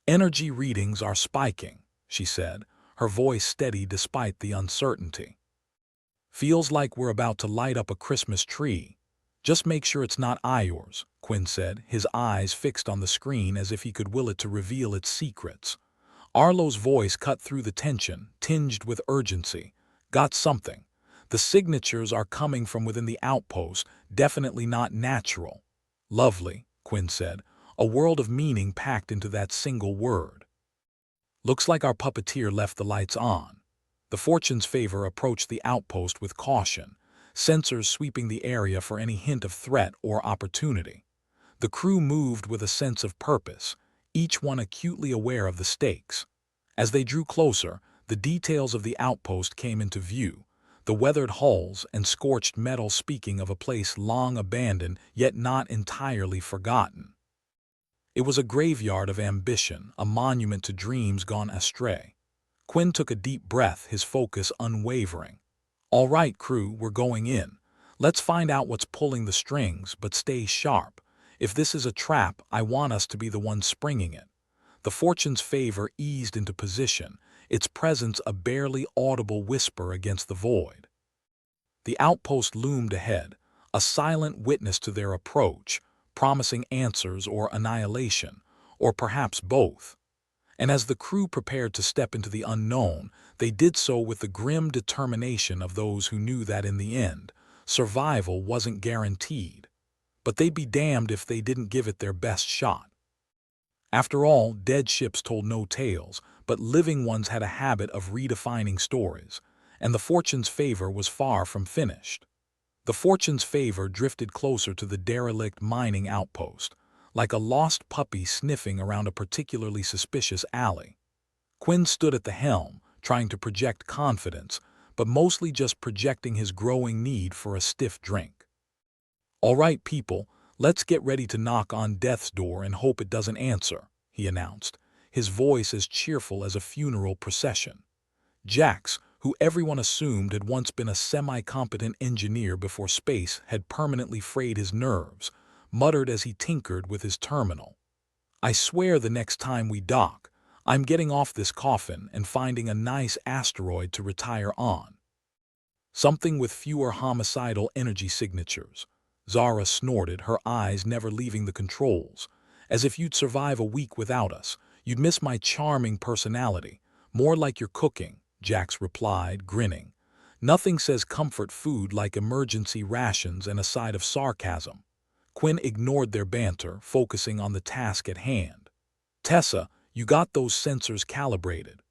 "Energy readings are spiking," she said, her voice steady despite the uncertainty. "Feels like we're about to light up a Christmas tree." "Just make sure it's not yours," Quinn said, his eyes fixed on the screen as if he could will it to reveal its secrets. Arlo's voice cut through the tension, tinged with urgency. "Got something. The signatures are coming from within the outpost, definitely not natural." "Lovely," Quinn said, a world of meaning packed into that single word. "Looks like our puppeteer left the lights on." The fortune's favor approached the outpost with caution, sensors sweeping the area for any hint of threat or opportunity. The crew moved with a sense of purpose, each one acutely aware of the stakes. As they drew closer, the details of the outpost came into view, the weathered hulls and scorched metal speaking of a place long abandoned yet not entirely forgotten. It was a graveyard of ambition, a monument to dreams gone astray. Quinn took a deep breath, his focus unwavering. "All right, crew, we're going in. Let's find out what's pulling the strings, but stay sharp. If this is a trap, I want us to be the ones springing it." The fortune's favor eased into position, its presence a barely audible whisper against the void. The outpost loomed ahead, a silent witness to their approach, promising answers or annihilation, or perhaps both. And as the crew prepared to step into the unknown, they did so with the grim determination of those who knew that in the end, survival wasn't guaranteed. But they'd be damned if they didn't give it their best shot. After all, dead ships told no tales, but living ones had a habit of redefining stories, and the fortune's favor was far from finished. The fortune's favor drifted closer to the derelict mining outpost, like a lost puppy sniffing around a particularly suspicious alley. Quinn stood at the helm, trying to project confidence, but mostly just projecting his growing need for a stiff drink. "All right, people, let's get ready to knock on death's door and hope it doesn't answer," he announced, his voice as cheerful as a funeral procession. Jax, who everyone assumed had once been a semi-competent engineer before space had permanently frayed his nerves, muttered as he tinkered with his terminal. "I swear the next time we dock, I'm getting off this coffin and finding a nice asteroid to retire on. Something with fewer homicidal energy signatures." Zara snorted, her eyes never leaving the controls. "As if you'd survive a week without us. You'd miss my charming personality. More like your cooking," Jax replied, grinning. Nothing says comfort food like emergency rations and a side of sarcasm. Quinn ignored their banter, focusing on the task at hand. Tessa, you got those sensors calibrated.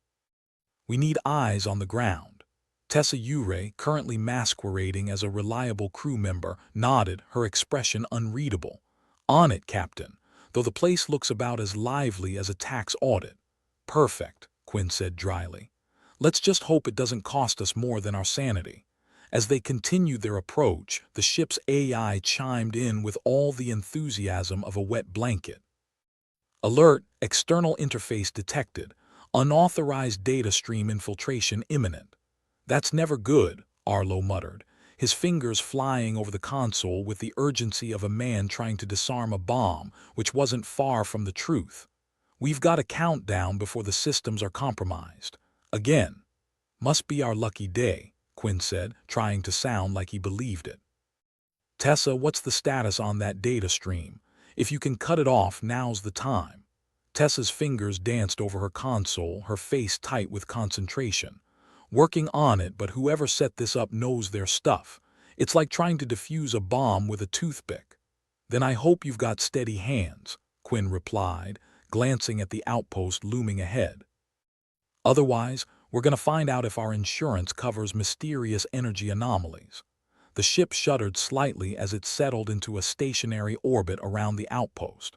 We need eyes on the ground. Tessa Ure, currently masquerading as a reliable crew member, nodded, her expression unreadable. On it, Captain, though the place looks about as lively as a tax audit. Perfect, Quinn said dryly. Let's just hope it doesn't cost us more than our sanity. As they continued their approach, the ship's AI chimed in with all the enthusiasm of a wet blanket. Alert, external interface detected. Unauthorized data stream infiltration imminent. That's never good, Arlo muttered, his fingers flying over the console with the urgency of a man trying to disarm a bomb, which wasn't far from the truth. We've got a countdown before the systems are compromised. Again. Must be our lucky day, Quinn said, trying to sound like he believed it. Tessa, what's the status on that data stream? If you can cut it off, now's the time. Tessa's fingers danced over her console, her face tight with concentration. Working on it, but whoever set this up knows their stuff. It's like trying to defuse a bomb with a toothpick. Then I hope you've got steady hands, Quinn replied, glancing at the outpost looming ahead. Otherwise, we're going to find out if our insurance covers mysterious energy anomalies. The ship shuddered slightly as it settled into a stationary orbit around the outpost.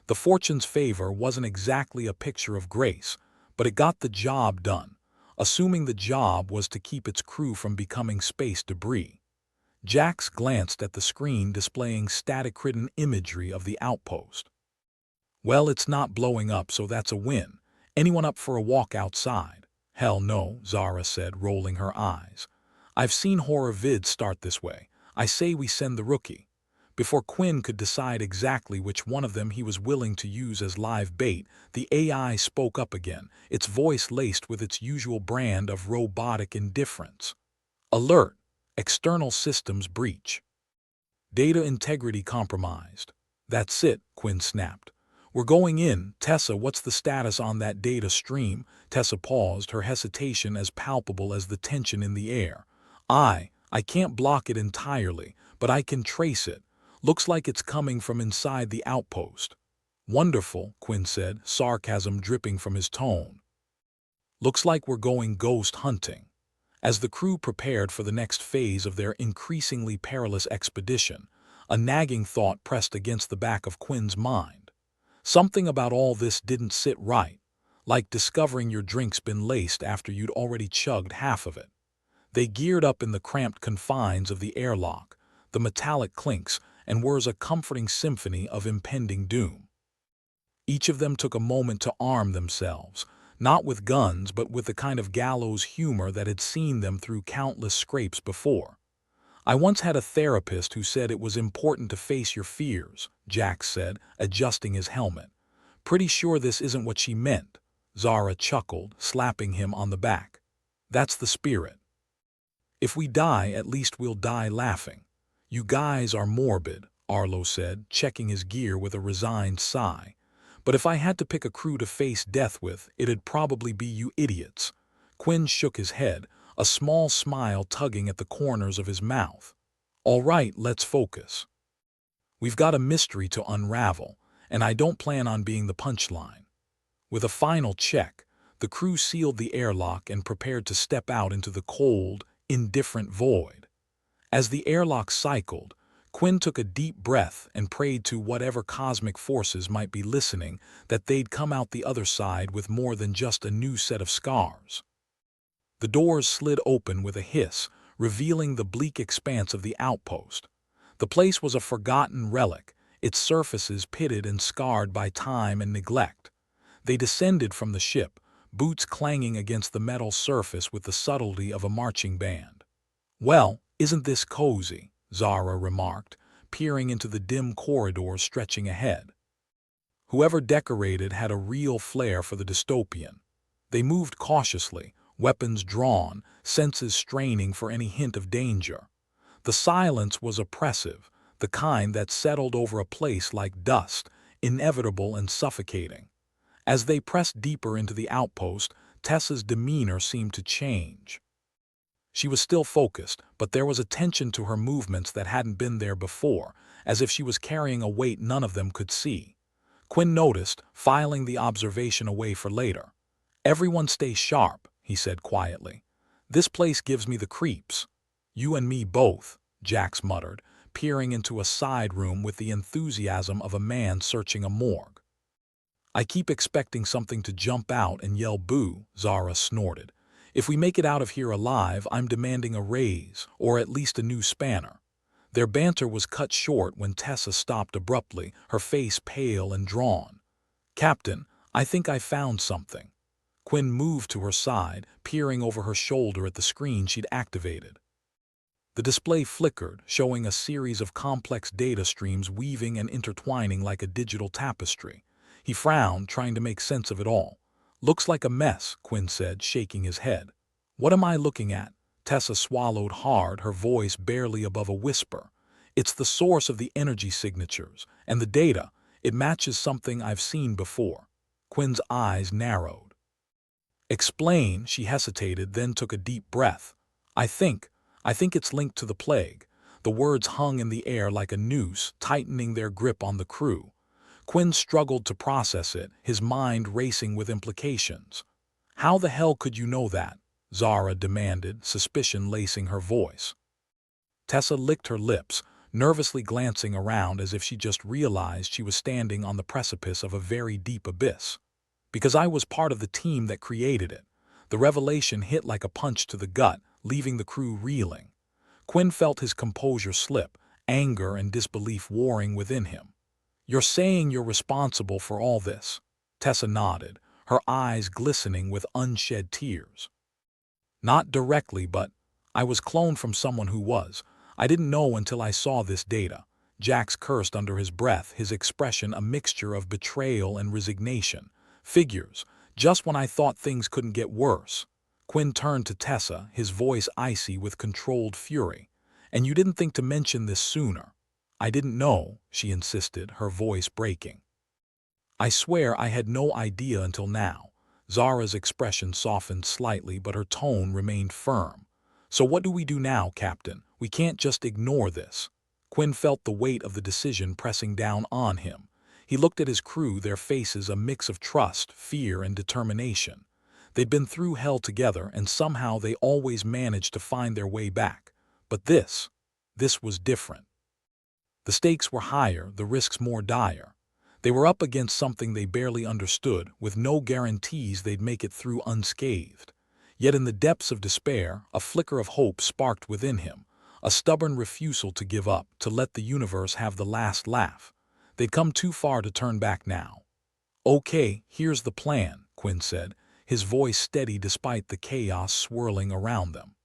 The Fortune's favor wasn't exactly a picture of grace, but it got the job done, assuming the job was to keep its crew from becoming space debris. Jax glanced at the screen displaying static-ridden imagery of the outpost. Well, it's not blowing up, so that's a win. Anyone up for a walk outside? Hell no, Zara said, rolling her eyes. I've seen horror vids start this way. I say we send the rookie. Before Quinn could decide exactly which one of them he was willing to use as live bait, the AI spoke up again, its voice laced with its usual brand of robotic indifference. Alert! External systems breach. Data integrity compromised. That's it, Quinn snapped. We're going in. Tessa, what's the status on that data stream? Tessa paused, her hesitation as palpable as the tension in the air. I can't block it entirely, but I can trace it. Looks like it's coming from inside the outpost. Wonderful, Quinn said, sarcasm dripping from his tone. Looks like we're going ghost hunting. As the crew prepared for the next phase of their increasingly perilous expedition, a nagging thought pressed against the back of Quinn's mind. Something about all this didn't sit right, like discovering your drink's been laced after you'd already chugged half of it. They geared up in the cramped confines of the airlock, the metallic clinks and whirs a comforting symphony of impending doom. Each of them took a moment to arm themselves, not with guns but with the kind of gallows humor that had seen them through countless scrapes before. I once had a therapist who said it was important to face your fears, Jax said, adjusting his helmet. Pretty sure this isn't what she meant, Zara chuckled, slapping him on the back. That's the spirit. If we die, at least we'll die laughing. You guys are morbid, Arlo said, checking his gear with a resigned sigh. But if I had to pick a crew to face death with, it'd probably be you idiots. Quinn shook his head, a small smile tugging at the corners of his mouth. All right, let's focus. We've got a mystery to unravel, and I don't plan on being the punchline. With a final check, the crew sealed the airlock and prepared to step out into the cold, indifferent void. As the airlock cycled, Quinn took a deep breath and prayed to whatever cosmic forces might be listening that they'd come out the other side with more than just a new set of scars. The doors slid open with a hiss, revealing the bleak expanse of the outpost. The place was a forgotten relic, its surfaces pitted and scarred by time and neglect. They descended from the ship, boots clanging against the metal surface with the subtlety of a marching band. Well, isn't this cozy? Zara remarked, peering into the dim corridor stretching ahead. Whoever decorated had a real flair for the dystopian. They moved cautiously, weapons drawn, senses straining for any hint of danger. The silence was oppressive, the kind that settled over a place like dust, inevitable and suffocating. As they pressed deeper into the outpost, Tessa's demeanor seemed to change. She was still focused, but there was a tension to her movements that hadn't been there before, as if she was carrying a weight none of them could see. Quinn noticed, filing the observation away for later. "Everyone stay sharp," he said quietly. "This place gives me the creeps." "You and me both," Jax muttered, peering into a side room with the enthusiasm of a man searching a morgue. "I keep expecting something to jump out and yell boo," Zara snorted. "If we make it out of here alive, I'm demanding a raise, or at least a new spanner." Their banter was cut short when Tessa stopped abruptly, her face pale and drawn. "Captain, I think I found something." Quinn moved to her side, peering over her shoulder at the screen she'd activated. The display flickered, showing a series of complex data streams weaving and intertwining like a digital tapestry. He frowned, trying to make sense of it all. "Looks like a mess," Quinn said, shaking his head. "What am I looking at?" Tessa swallowed hard, her voice barely above a whisper. "It's the source of the energy signatures, and the data. It matches something I've seen before." Quinn's eyes narrowed. "Explain," she hesitated, then took a deep breath. I think it's linked to the plague." The words hung in the air like a noose, tightening their grip on the crew. Quinn struggled to process it, his mind racing with implications. "How the hell could you know that?" Zara demanded, suspicion lacing her voice. Tessa licked her lips, nervously glancing around as if she just realized she was standing on the precipice of a very deep abyss. "Because I was part of the team that created it." The revelation hit like a punch to the gut, leaving the crew reeling. Quinn felt his composure slip, anger and disbelief warring within him. "You're saying you're responsible for all this?" Tessa nodded, her eyes glistening with unshed tears. "Not directly, but I was cloned from someone who was. I didn't know until I saw this data." Jax cursed under his breath, his expression a mixture of betrayal and resignation. "Figures, just when I thought things couldn't get worse." Quinn turned to Tessa, his voice icy with controlled fury. "And you didn't think to mention this sooner." "I didn't know," she insisted, her voice breaking. "I swear I had no idea until now." Zara's expression softened slightly, but her tone remained firm. "So what do we do now, Captain? We can't just ignore this." Quinn felt the weight of the decision pressing down on him. He looked at his crew, their faces a mix of trust, fear, and determination. They'd been through hell together, and somehow they always managed to find their way back. But this was different. The stakes were higher, the risks more dire. They were up against something they barely understood, with no guarantees they'd make it through unscathed. Yet in the depths of despair, a flicker of hope sparked within him, a stubborn refusal to give up, to let the universe have the last laugh. They'd come too far to turn back now. "Okay, here's the plan," Quinn said, his voice steady despite the chaos swirling around them.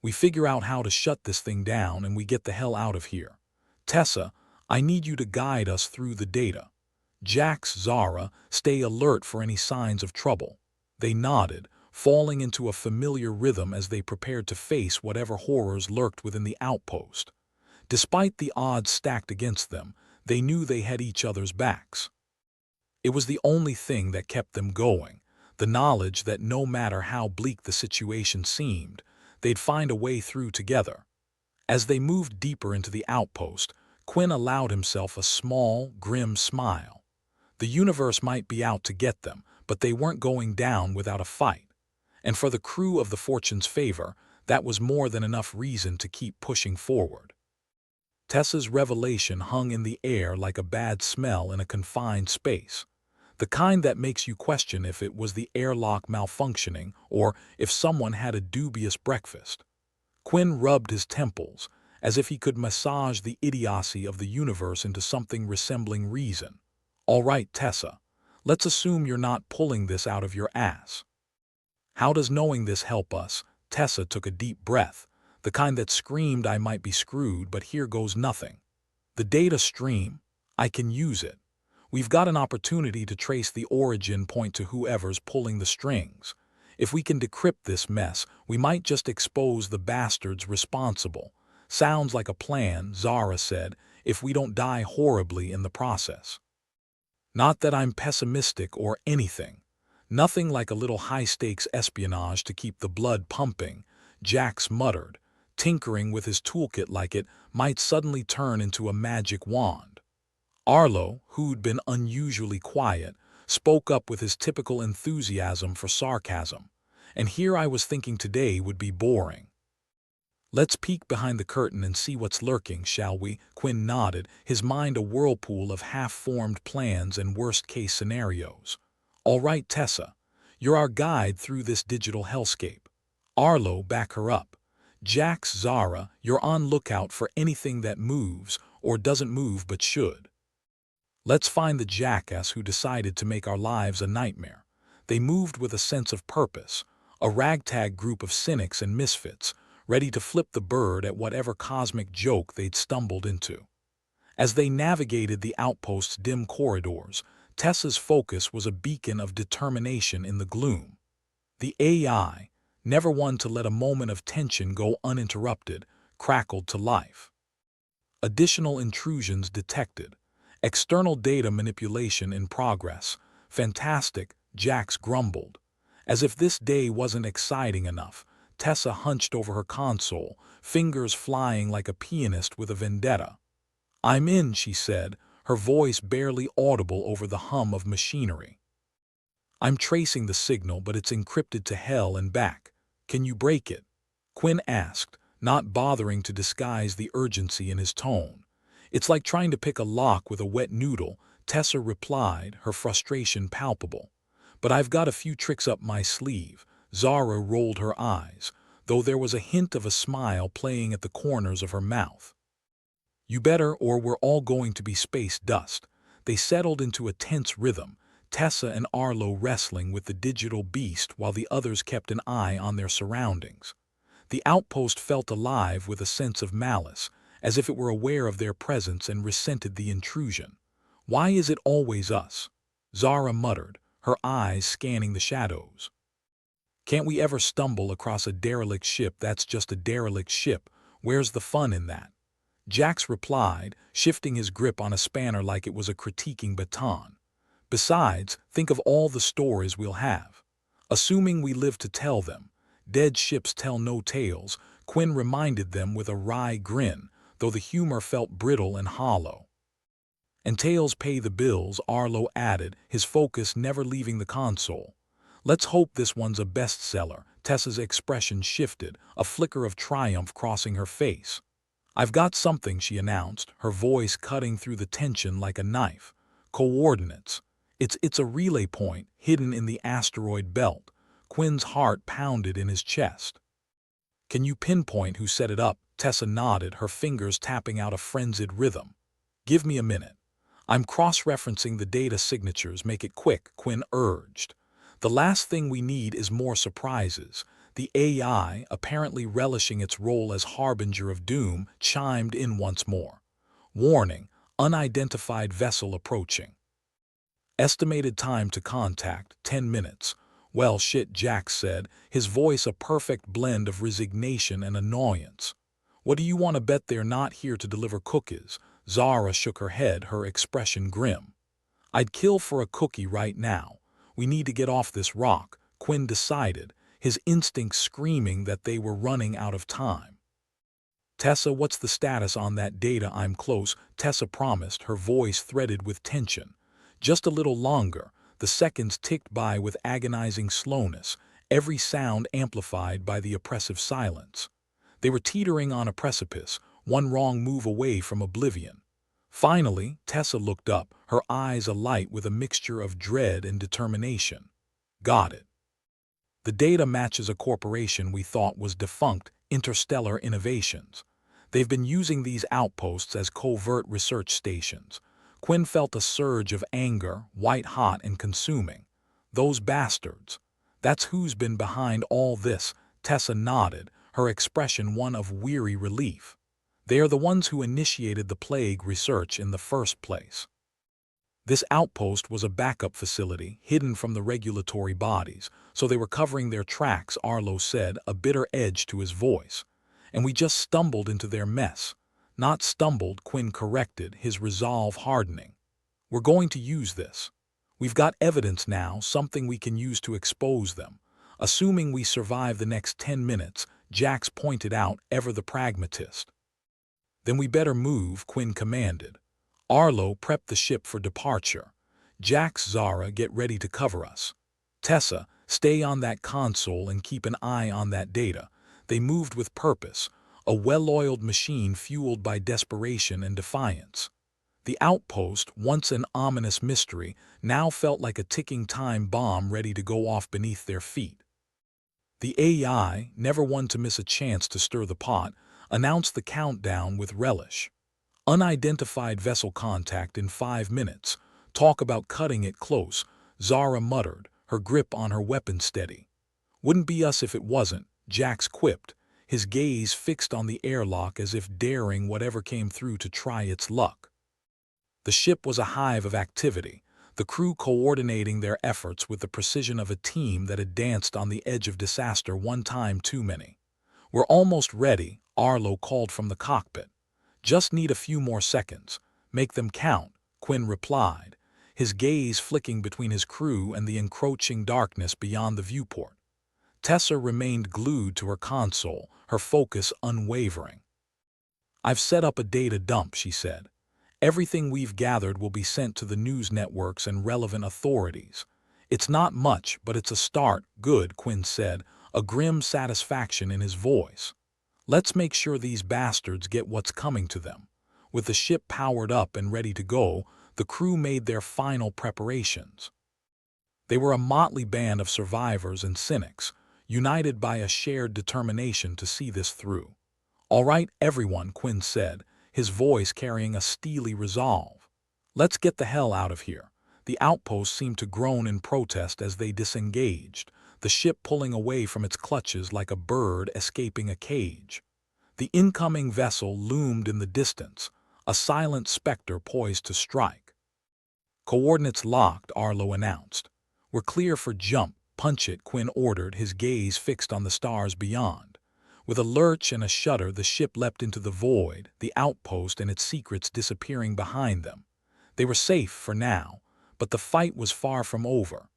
"We figure out how to shut this thing down and we get the hell out of here. Tessa, I need you to guide us through the data. Jax, Zara, stay alert for any signs of trouble." They nodded, falling into a familiar rhythm as they prepared to face whatever horrors lurked within the outpost. Despite the odds stacked against them, they knew they had each other's backs. It was the only thing that kept them going, the knowledge that no matter how bleak the situation seemed, they'd find a way through together. As they moved deeper into the outpost, Quinn allowed himself a small, grim smile. The universe might be out to get them, but they weren't going down without a fight. And for the crew of the Fortune's favor, that was more than enough reason to keep pushing forward. Tessa's revelation hung in the air like a bad smell in a confined space. The kind that makes you question if it was the airlock malfunctioning or if someone had a dubious breakfast. Quinn rubbed his temples, as if he could massage the idiocy of the universe into something resembling reason. "All right, Tessa, let's assume you're not pulling this out of your ass. How does knowing this help us?" Tessa took a deep breath, the kind that screamed I might be screwed, but here goes nothing. "The data stream, I can use it. We've got an opportunity to trace the origin point to whoever's pulling the strings. If we can decrypt this mess, we might just expose the bastards responsible." "Sounds like a plan," Zara said, "if we don't die horribly in the process." "Not that I'm pessimistic or anything." Nothing like a little high-stakes espionage to keep the blood pumping, Jax muttered, tinkering with his toolkit like it might suddenly turn into a magic wand. Arlo, who'd been unusually quiet, spoke up with his typical enthusiasm for sarcasm. And here I was thinking today would be boring. Let's peek behind the curtain and see what's lurking, shall we? Quinn nodded, his mind a whirlpool of half-formed plans and worst-case scenarios. All right, Tessa, you're our guide through this digital hellscape. Arlo, back her up. Jax, Zara, you're on lookout for anything that moves or doesn't move but should. Let's find the jackass who decided to make our lives a nightmare. They moved with a sense of purpose, a ragtag group of cynics and misfits, ready to flip the bird at whatever cosmic joke they'd stumbled into. As they navigated the outpost's dim corridors, Tessa's focus was a beacon of determination in the gloom. The AI, never one to let a moment of tension go uninterrupted, crackled to life. Additional intrusions detected. External data manipulation in progress. Fantastic, Jax grumbled. As if this day wasn't exciting enough, Tessa hunched over her console, fingers flying like a pianist with a vendetta. I'm in, she said, her voice barely audible over the hum of machinery. I'm tracing the signal, but it's encrypted to hell and back. Can you break it? Quinn asked, not bothering to disguise the urgency in his tone. It's like trying to pick a lock with a wet noodle, Tessa replied, her frustration palpable. But I've got a few tricks up my sleeve. Zara rolled her eyes, though there was a hint of a smile playing at the corners of her mouth. You better, or we're all going to be space dust. They settled into a tense rhythm, Tessa and Arlo wrestling with the digital beast while the others kept an eye on their surroundings. The outpost felt alive with a sense of malice, as if it were aware of their presence and resented the intrusion. Why is it always us? Zara muttered, her eyes scanning the shadows. Can't we ever stumble across a derelict ship that's just a derelict ship? Where's the fun in that? Jax replied, shifting his grip on a spanner like it was a critiquing baton. Besides, think of all the stories we'll have. Assuming we live to tell them. Dead ships tell no tales, Quinn reminded them with a wry grin, though the humor felt brittle and hollow. And tales pay the bills, Arlo added, his focus never leaving the console. Let's hope this one's a bestseller. Tessa's expression shifted, a flicker of triumph crossing her face. I've got something, she announced, her voice cutting through the tension like a knife. Coordinates. It's a relay point hidden in the asteroid belt. Quinn's heart pounded in his chest. Can you pinpoint who set it up? Tessa nodded, her fingers tapping out a frenzied rhythm. Give me a minute. I'm cross-referencing the data signatures. Make it quick, Quinn urged. The last thing we need is more surprises. The AI, apparently relishing its role as harbinger of doom, chimed in once more. Warning, unidentified vessel approaching. Estimated time to contact, 10 minutes. Well shit, Jax said, his voice a perfect blend of resignation and annoyance. What do you want to bet they're not here to deliver cookies? Zara shook her head, her expression grim. I'd kill for a cookie right now. We need to get off this rock, Quinn decided, his instincts screaming that they were running out of time. Tessa, what's the status on that data? I'm close, Tessa promised, her voice threaded with tension. Just a little longer. The seconds ticked by with agonizing slowness, every sound amplified by the oppressive silence. They were teetering on a precipice, one wrong move away from oblivion. Finally, Tessa looked up, her eyes alight with a mixture of dread and determination. Got it. The data matches a corporation we thought was defunct, Interstellar Innovations. They've been using these outposts as covert research stations. Quinn felt a surge of anger, white-hot and consuming. Those bastards. That's who's been behind all this, Tessa nodded, her expression one of weary relief. They are the ones who initiated the plague research in the first place. This outpost was a backup facility, hidden from the regulatory bodies, so they were covering their tracks, Arlo said, a bitter edge to his voice. And we just stumbled into their mess. Not stumbled, Quinn corrected, his resolve hardening. We're going to use this. We've got evidence now, something we can use to expose them. Assuming we survive the next 10 minutes, Jax pointed out, ever the pragmatist. Then we better move, Quinn commanded. Arlo, prep the ship for departure. Jax, Zara, get ready to cover us. Tessa, stay on that console and keep an eye on that data. They moved with purpose, a well-oiled machine fueled by desperation and defiance. The outpost, once an ominous mystery, now felt like a ticking time bomb ready to go off beneath their feet. The AI, never one to miss a chance to stir the pot, announced the countdown with relish. Unidentified vessel contact in 5 minutes. Talk about cutting it close, Zara muttered, her grip on her weapon steady. Wouldn't be us if it wasn't, Jax quipped, his gaze fixed on the airlock as if daring whatever came through to try its luck. The ship was a hive of activity, the crew coordinating their efforts with the precision of a team that had danced on the edge of disaster one time too many. We're almost ready, Arlo called from the cockpit. Just need a few more seconds. Make them count, Quinn replied, his gaze flicking between his crew and the encroaching darkness beyond the viewport. Tessa remained glued to her console, her focus unwavering. I've set up a data dump, she said. Everything we've gathered will be sent to the news networks and relevant authorities. It's not much, but it's a start. Good, Quinn said, a grim satisfaction in his voice. Let's make sure these bastards get what's coming to them. With the ship powered up and ready to go, the crew made their final preparations. They were a motley band of survivors and cynics, united by a shared determination to see this through. All right, everyone, Quinn said, his voice carrying a steely resolve. Let's get the hell out of here. The outpost seemed to groan in protest as they disengaged, the ship pulling away from its clutches like a bird escaping a cage. The incoming vessel loomed in the distance, a silent specter poised to strike. Coordinates locked, Arlo announced. We're clear for jump. Punch it, Quinn ordered, his gaze fixed on the stars beyond. With a lurch and a shudder, the ship leapt into the void, the outpost and its secrets disappearing behind them. They were safe for now, but the fight was far from over.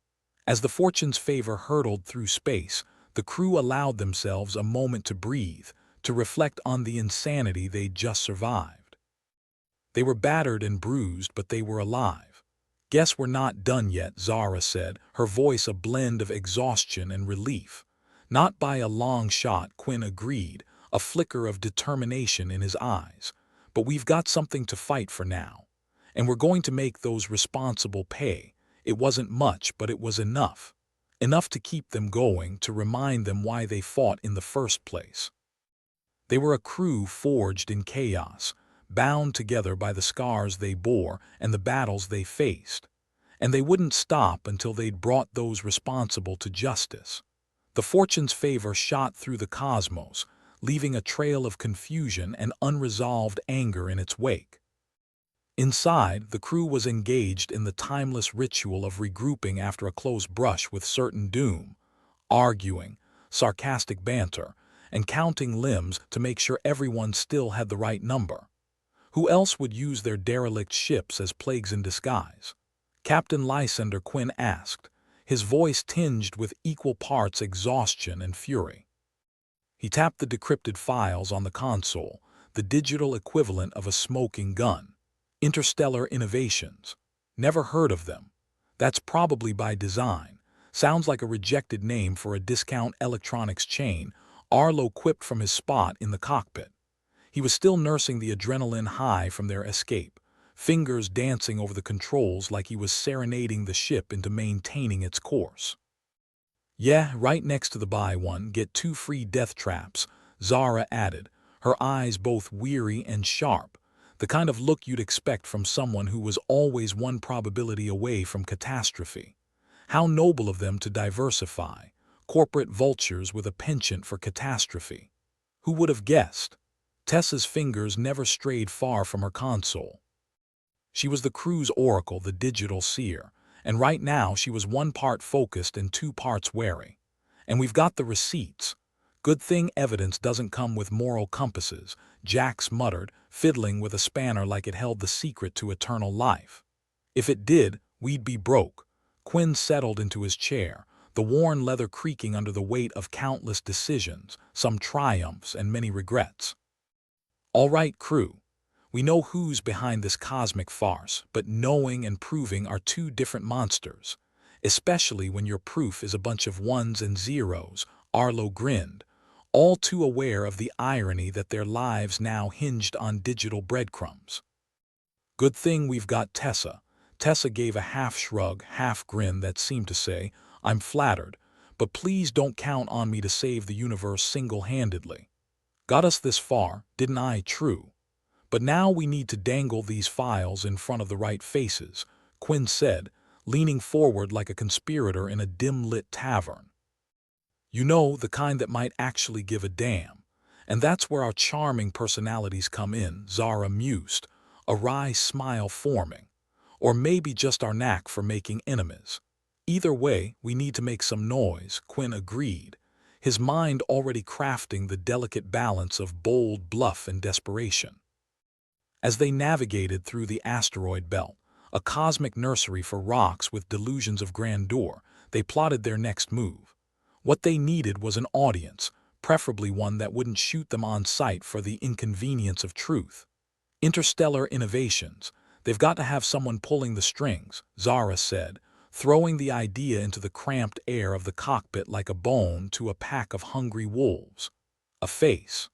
As the Fortune's favor hurtled through space, the crew allowed themselves a moment to breathe, to reflect on the insanity they'd just survived. They were battered and bruised, but they were alive. Guess we're not done yet, Zara said, her voice a blend of exhaustion and relief. Not by a long shot, Quinn agreed, a flicker of determination in his eyes. But we've got something to fight for now. And we're going to make those responsible pay. It wasn't much, but it was enough. Enough to keep them going, to remind them why they fought in the first place. They were a crew forged in chaos, bound together by the scars they bore and the battles they faced. And they wouldn't stop until they'd brought those responsible to justice. The Fortune's favor shot through the cosmos, leaving a trail of confusion and unresolved anger in its wake. Inside, the crew was engaged in the timeless ritual of regrouping after a close brush with certain doom, arguing, sarcastic banter, and counting limbs to make sure everyone still had the right number. Who else would use their derelict ships as plagues in disguise? Captain Lysander, Quinn asked, his voice tinged with equal parts exhaustion and fury. He tapped the decrypted files on the console, the digital equivalent of a smoking gun. Interstellar Innovations. Never heard of them. That's probably by design. Sounds like a rejected name for a discount electronics chain, Arlo quipped from his spot in the cockpit. He was still nursing the adrenaline high from their escape, fingers dancing over the controls like he was serenading the ship into maintaining its course. Yeah, right next to the buy one, get 2 free death traps, Zara added, her eyes both weary and sharp, the kind of look you'd expect from someone who was always one probability away from catastrophe. How noble of them to diversify, corporate vultures with a penchant for catastrophe. Who would have guessed? Tessa's fingers never strayed far from her console. She was the crew's oracle, the digital seer, and right now she was 1 part focused and 2 parts wary. And we've got the receipts. Good thing evidence doesn't come with moral compasses, Jax muttered, fiddling with a spanner like it held the secret to eternal life. If it did, we'd be broke. Quinn settled into his chair, the worn leather creaking under the weight of countless decisions, some triumphs and many regrets. All right, crew. We know who's behind this cosmic farce, but knowing and proving are two different monsters. Especially when your proof is a bunch of ones and zeros, Arlo grinned, all too aware of the irony that their lives now hinged on digital breadcrumbs. Good thing we've got Tessa. Tessa gave a half-shrug, half-grin that seemed to say, I'm flattered, but please don't count on me to save the universe single-handedly. Got us this far, didn't I? True. But now we need to dangle these files in front of the right faces, Quinn said, leaning forward like a conspirator in a dim-lit tavern. You know, the kind that might actually give a damn. And that's where our charming personalities come in, Zara mused, a wry smile forming. Or maybe just our knack for making enemies. Either way, we need to make some noise, Quinn agreed, his mind already crafting the delicate balance of bold bluff and desperation. As they navigated through the asteroid belt, a cosmic nursery for rocks with delusions of grandeur, they plotted their next move. What they needed was an audience, preferably one that wouldn't shoot them on sight for the inconvenience of truth. Interstellar innovations. They've got to have someone pulling the strings, Zara said, throwing the idea into the cramped air of the cockpit like a bone to a pack of hungry wolves. A face.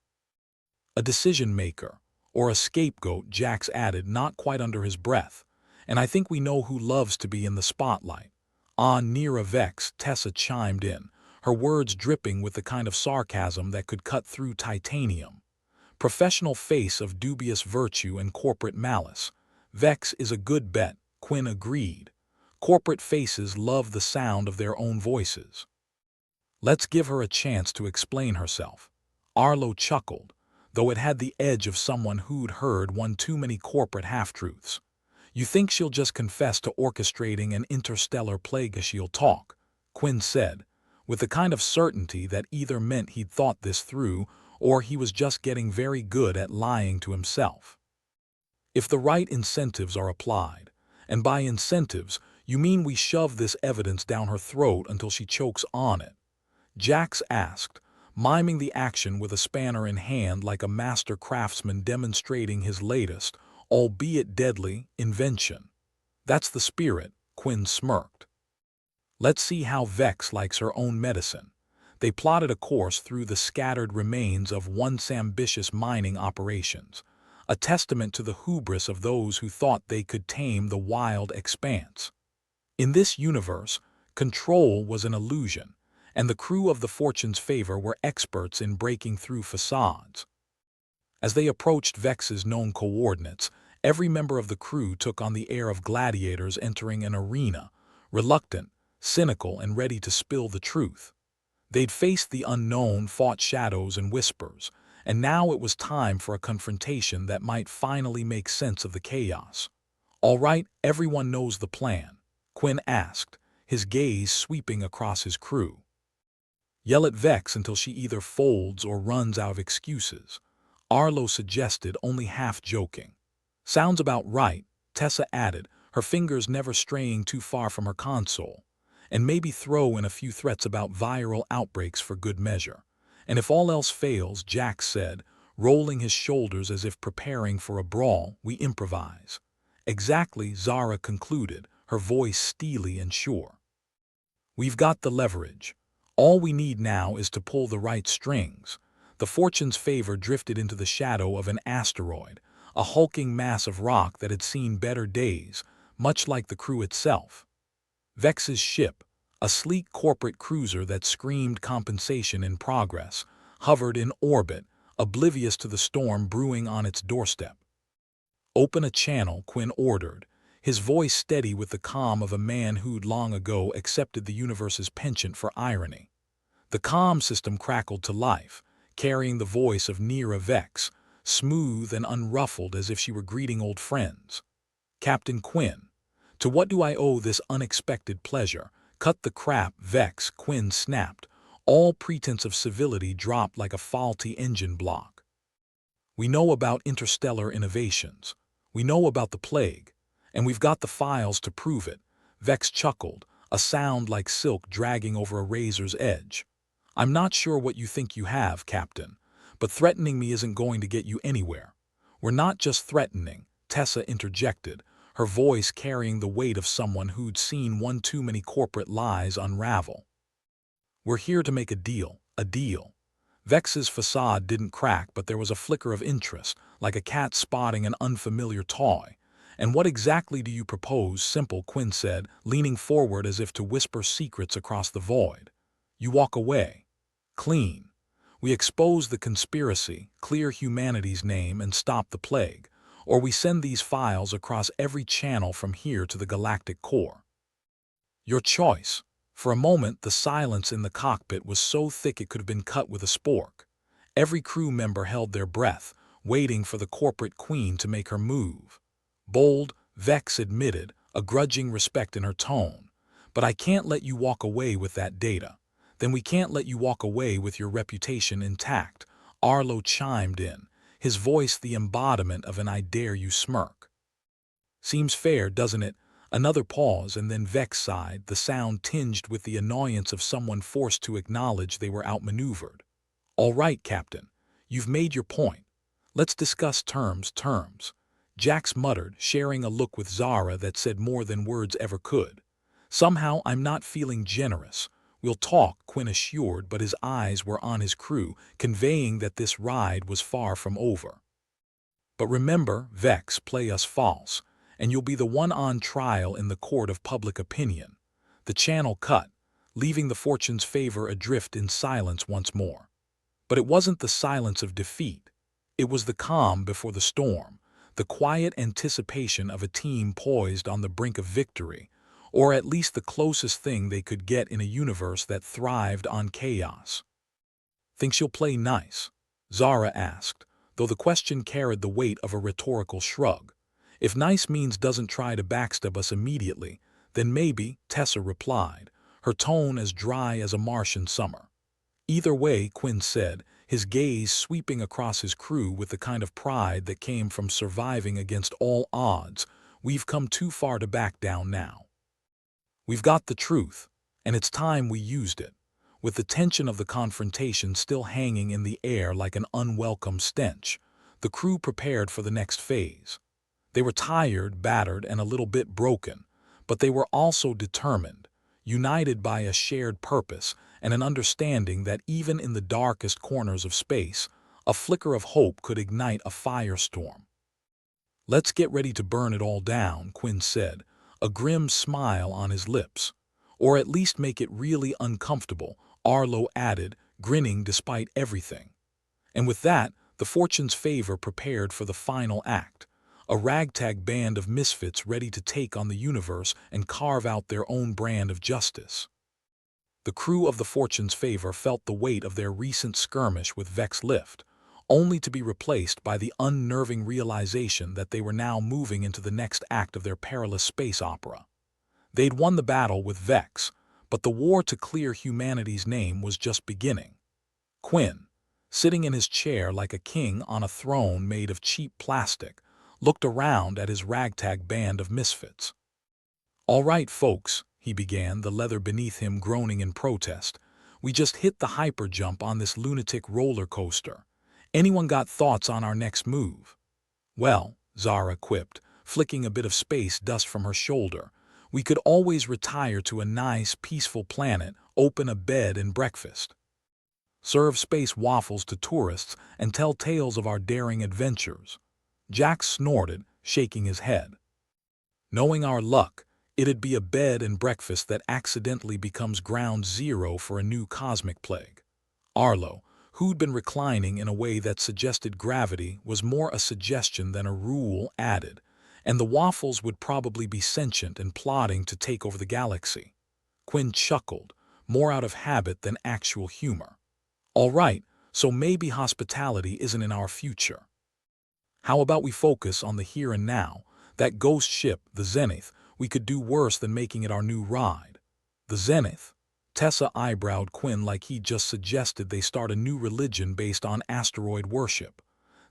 A decision-maker, or a scapegoat, Jax added, not quite under his breath. And I think we know who loves to be in the spotlight. Near Vex, Tessa chimed in, her words dripping with the kind of sarcasm that could cut through titanium. Professional face of dubious virtue and corporate malice. Vex is a good bet, Quinn agreed. Corporate faces love the sound of their own voices. Let's give her a chance to explain herself. Arlo chuckled, though it had the edge of someone who'd heard one too many corporate half-truths. You think she'll just confess to orchestrating an interstellar plague? She'll talk, Quinn said, with the kind of certainty that either meant he'd thought this through or he was just getting very good at lying to himself. If the right incentives are applied, and by incentives, you mean we shove this evidence down her throat until she chokes on it? Jax asked, miming the action with a spanner in hand like a master craftsman demonstrating his latest, albeit deadly, invention. That's the spirit, Quinn smirked. Let's see how Vex likes her own medicine. They plotted a course through the scattered remains of once ambitious mining operations, a testament to the hubris of those who thought they could tame the wild expanse. In this universe, control was an illusion, and the crew of the Fortune's Favor were experts in breaking through facades. As they approached Vex's known coordinates, every member of the crew took on the air of gladiators entering an arena, reluctant, cynical, and ready to spill the truth. They'd faced the unknown, fought shadows and whispers, and now it was time for a confrontation that might finally make sense of the chaos. All right, everyone knows the plan, Quinn asked, his gaze sweeping across his crew. Yell at Vex until she either folds or runs out of excuses, Arlo suggested, only half joking. Sounds about right, Tessa added, her fingers never straying too far from her console. And maybe throw in a few threats about viral outbreaks for good measure. And if all else fails, Jax said, rolling his shoulders as if preparing for a brawl, we improvise. Exactly, Zara concluded, her voice steely and sure. We've got the leverage. All we need now is to pull the right strings. The Fortune's Favor drifted into the shadow of an asteroid, a hulking mass of rock that had seen better days, much like the crew itself. Vex's ship, a sleek corporate cruiser that screamed compensation in progress, hovered in orbit, oblivious to the storm brewing on its doorstep. Open a channel, Quinn ordered, his voice steady with the calm of a man who'd long ago accepted the universe's penchant for irony. The comm system crackled to life, carrying the voice of Nira Vex, smooth and unruffled as if she were greeting old friends. Captain Quinn, to what do I owe this unexpected pleasure? Cut the crap, Vex, Quinn snapped. All pretense of civility dropped like a faulty engine block. We know about interstellar innovations. We know about the plague. And we've got the files to prove it. Vex chuckled, a sound like silk dragging over a razor's edge. "I'm not sure what you think you have, Captain, but threatening me isn't going to get you anywhere." "We're not just threatening," Tessa interjected, her voice carrying the weight of someone who'd seen one too many corporate lies unravel. "We're here to make a deal, a deal." Vex's facade didn't crack, but there was a flicker of interest, like a cat spotting an unfamiliar toy. "And what exactly do you propose?" Simple, Quinn said, leaning forward as if to whisper secrets across the void. "You walk away. Clean. We expose the conspiracy, clear humanity's name, and stop the plague. Or we send these files across every channel from here to the galactic core." "Your choice." For a moment, the silence in the cockpit was so thick it could have been cut with a spork. Every crew member held their breath, waiting for the corporate queen to make her move. "Bold," Vex admitted, a grudging respect in her tone. "But I can't let you walk away with that data." "Then we can't let you walk away with your reputation intact," Arlo chimed in, his voice the embodiment of an "I dare you" smirk. "Seems fair, doesn't it?" Another pause, and then Vex sighed, the sound tinged with the annoyance of someone forced to acknowledge they were outmaneuvered. "All right, Captain. You've made your point. Let's discuss terms." Jax muttered, sharing a look with Zara that said more than words ever could. "Somehow I'm not feeling generous." "We'll talk," Quinn assured, but his eyes were on his crew, conveying that this ride was far from over. "But remember, Vex, play us false, and you'll be the one on trial in the court of public opinion." The channel cut, leaving the Fortune's favor adrift in silence once more. But it wasn't the silence of defeat. It was the calm before the storm, the quiet anticipation of a team poised on the brink of victory, or at least the closest thing they could get in a universe that thrived on chaos. "Think she'll play nice?" Zara asked, though the question carried the weight of a rhetorical shrug. "If nice means doesn't try to backstab us immediately, then maybe," Tessa replied, her tone as dry as a Martian summer. "Either way," Quinn said, his gaze sweeping across his crew with the kind of pride that came from surviving against all odds, "we've come too far to back down now. We've got the truth, and it's time we used it." With the tension of the confrontation still hanging in the air like an unwelcome stench, the crew prepared for the next phase. They were tired, battered, and a little bit broken, but they were also determined, united by a shared purpose and an understanding that even in the darkest corners of space, a flicker of hope could ignite a firestorm. "Let's get ready to burn it all down," Quinn said, a grim smile on his lips. "Or at least make it really uncomfortable," Arlo added, grinning despite everything. And with that, the Fortune's favor prepared for the final act, a ragtag band of misfits ready to take on the universe and carve out their own brand of justice. The crew of the Fortune's favor felt the weight of their recent skirmish with Vex lift, only to be replaced by the unnerving realization that they were now moving into the next act of their perilous space opera. They'd won the battle with Vex, but the war to clear humanity's name was just beginning. Quinn, sitting in his chair like a king on a throne made of cheap plastic, looked around at his ragtag band of misfits. "All right, folks," he began, the leather beneath him groaning in protest. "We just hit the hyperjump on this lunatic roller coaster. Anyone got thoughts on our next move?" "Well," Zara quipped, flicking a bit of space dust from her shoulder, "we could always retire to a nice, peaceful planet, open a bed and breakfast. Serve space waffles to tourists and tell tales of our daring adventures." Jack snorted, shaking his head. "Knowing our luck, it'd be a bed and breakfast that accidentally becomes ground zero for a new cosmic plague." Arlo, who'd been reclining in a way that suggested gravity was more a suggestion than a rule, added, "And the waffles would probably be sentient and plotting to take over the galaxy." Quinn chuckled, more out of habit than actual humor. "All right, so maybe hospitality isn't in our future. How about we focus on the here and now? That ghost ship, the Zenith, we could do worse than making it our new ride." "The Zenith?" Tessa eyebrowed Quinn like he'd just suggested they start a new religion based on asteroid worship.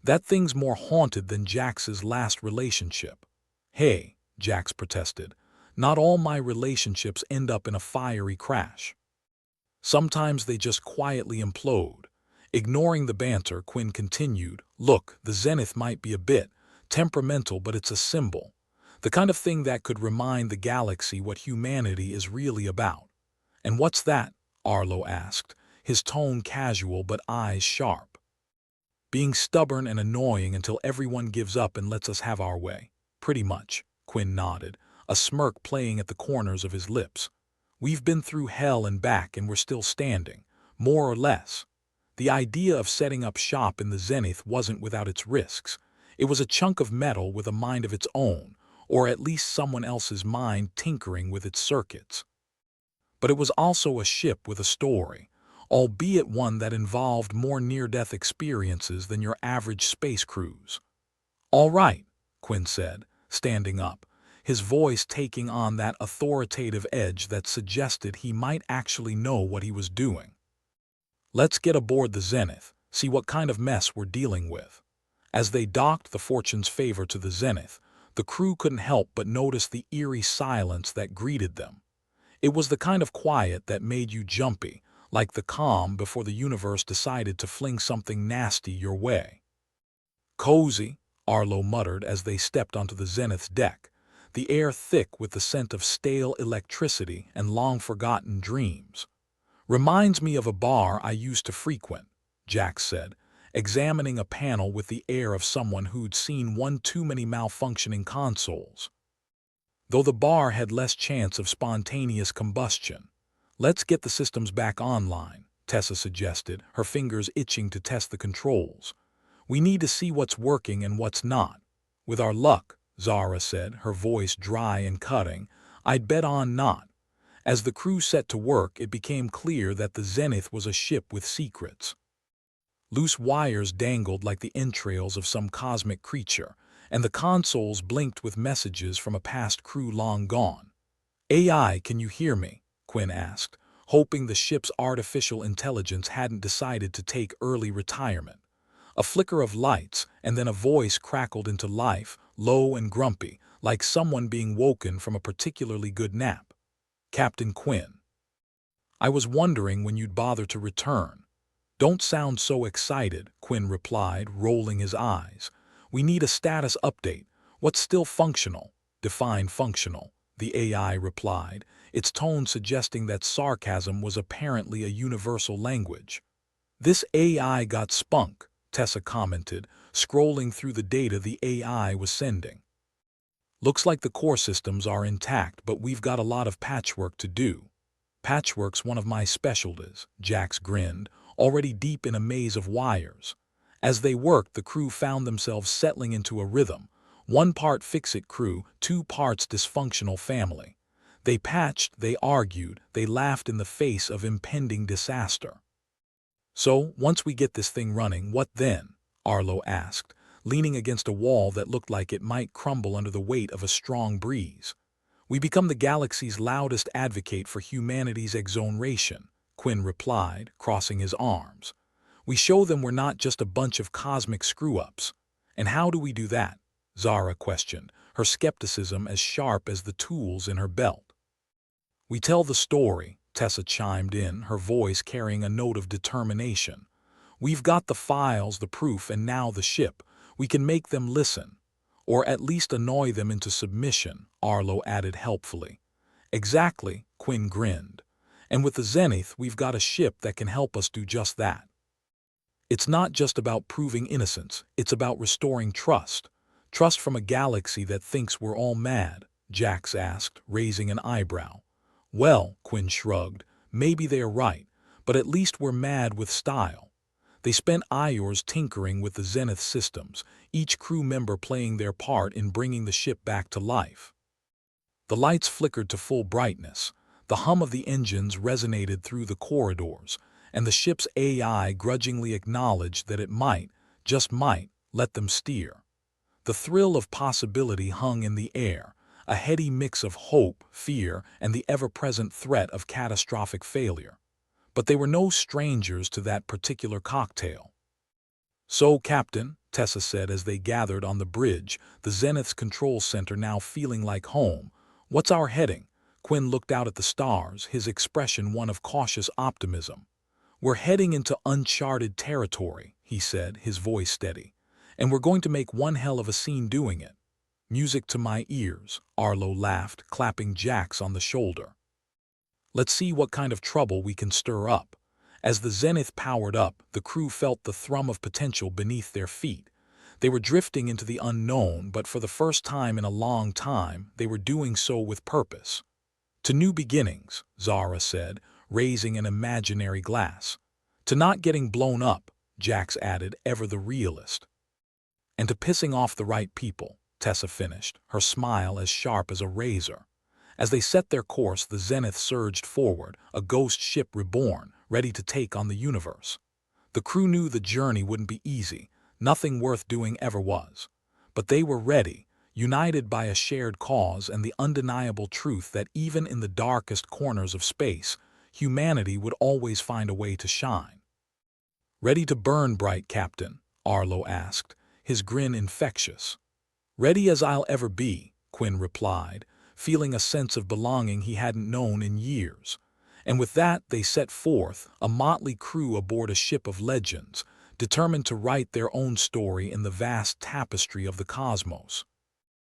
"That thing's more haunted than Jax's last relationship." "Hey," Jax protested, Not all my relationships end up in a fiery crash. Sometimes they just quietly implode. Ignoring the banter, Quinn continued, "Look, the Zenith might be a bit temperamental, but it's a symbol. The kind of thing that could remind the galaxy what humanity is really about." "And what's that?" Arlo asked, his tone casual but eyes sharp. "Being stubborn and annoying until everyone gives up and lets us have our way." "Pretty much," Quinn nodded, a smirk playing at the corners of his lips. "We've been through hell and back and we're still standing, more or less." The idea of setting up shop in the Zenith wasn't without its risks. It was a chunk of metal with a mind of its own, or at least someone else's mind tinkering with its circuits. But it was also a ship with a story, albeit one that involved more near-death experiences than your average space cruise. "All right," Quinn said, standing up, his voice taking on that authoritative edge that suggested he might actually know what he was doing. "Let's get aboard the Zenith, see what kind of mess we're dealing with." As they docked the Fortune's favor to the Zenith, the crew couldn't help but notice the eerie silence that greeted them. It was the kind of quiet that made you jumpy, like the calm before the universe decided to fling something nasty your way. "Cozy," Arlo muttered as they stepped onto the Zenith's deck, the air thick with the scent of stale electricity and long-forgotten dreams. "Reminds me of a bar I used to frequent," Jack said, examining a panel with the air of someone who'd seen one too many malfunctioning consoles. Though the bar had less chance of spontaneous combustion. "Let's get the systems back online," Tessa suggested, her fingers itching to test the controls. "We need to see what's working and what's not." "With our luck," Zara said, her voice dry and cutting, "I'd bet on not." As the crew set to work, it became clear that the Zenith was a ship with secrets. Loose wires dangled like the entrails of some cosmic creature, and the consoles blinked with messages from a past crew long gone. "AI, can you hear me?" Quinn asked, hoping the ship's artificial intelligence hadn't decided to take early retirement. A flicker of lights, and then a voice crackled into life, low and grumpy, like someone being woken from a particularly good nap. "Captain Quinn. I was wondering when you'd bother to return." "Don't sound so excited," Quinn replied, rolling his eyes. "We need a status update. What's still functional?" "Define functional," the AI replied, its tone suggesting that sarcasm was apparently a universal language. "This AI got spunk," Tessa commented, scrolling through the data the AI was sending. "Looks like the core systems are intact, but we've got a lot of patchwork to do." "Patchwork's one of my specialties," Jax grinned, already deep in a maze of wires. As they worked, the crew found themselves settling into a rhythm. One part fix-it crew, two parts dysfunctional family. They patched, they argued, they laughed in the face of impending disaster. "So, once we get this thing running, what then?" Arlo asked, leaning against a wall that looked like it might crumble under the weight of a strong breeze. "We become the galaxy's loudest advocate for humanity's exoneration," Quinn replied, crossing his arms. "We show them we're not just a bunch of cosmic screw-ups." "And how do we do that?" Zara questioned, her skepticism as sharp as the tools in her belt. "We tell the story," Tessa chimed in, her voice carrying a note of determination. "We've got the files, the proof, and now the ship. We can make them listen. Or at least annoy them into submission," Arlo added helpfully. "Exactly," Quinn grinned. "And with the Zenith, we've got a ship that can help us do just that." "It's not just about proving innocence, it's about restoring trust. Trust from a galaxy that thinks we're all mad," Jax asked, raising an eyebrow. "Well," Quinn shrugged, "maybe they're right, but at least we're mad with style." They spent hours tinkering with the Zenith systems, each crew member playing their part in bringing the ship back to life. The lights flickered to full brightness, the hum of the engines resonated through the corridors, and the ship's AI grudgingly acknowledged that it might, just might, let them steer. The thrill of possibility hung in the air, a heady mix of hope, fear, and the ever-present threat of catastrophic failure. But they were no strangers to that particular cocktail. "So, Captain," Tessa said as they gathered on the bridge, the Zenith's control center now feeling like home, "What's our heading?" Quinn looked out at the stars, his expression one of cautious optimism. "We're heading into uncharted territory," he said, his voice steady. "And we're going to make one hell of a scene doing it." "Music to my ears," Arlo laughed, clapping Jax on the shoulder. "Let's see what kind of trouble we can stir up." As the Zenith powered up, the crew felt the thrum of potential beneath their feet. They were drifting into the unknown, but for the first time in a long time, they were doing so with purpose. "To new beginnings," Zara said, raising an imaginary glass. "To not getting blown up," Jax added, ever the realist. "And to pissing off the right people," Tessa finished, her smile as sharp as a razor. As they set their course, the Zenith surged forward, a ghost ship reborn, ready to take on the universe. The crew knew the journey wouldn't be easy. Nothing worth doing ever was. But they were ready, united by a shared cause and the undeniable truth that even in the darkest corners of space, humanity would always find a way to shine. "Ready to burn, bright Captain?" Arlo asked, his grin infectious. "Ready as I'll ever be," Quinn replied, feeling a sense of belonging he hadn't known in years. And with that, they set forth, a motley crew aboard a ship of legends, determined to write their own story in the vast tapestry of the cosmos.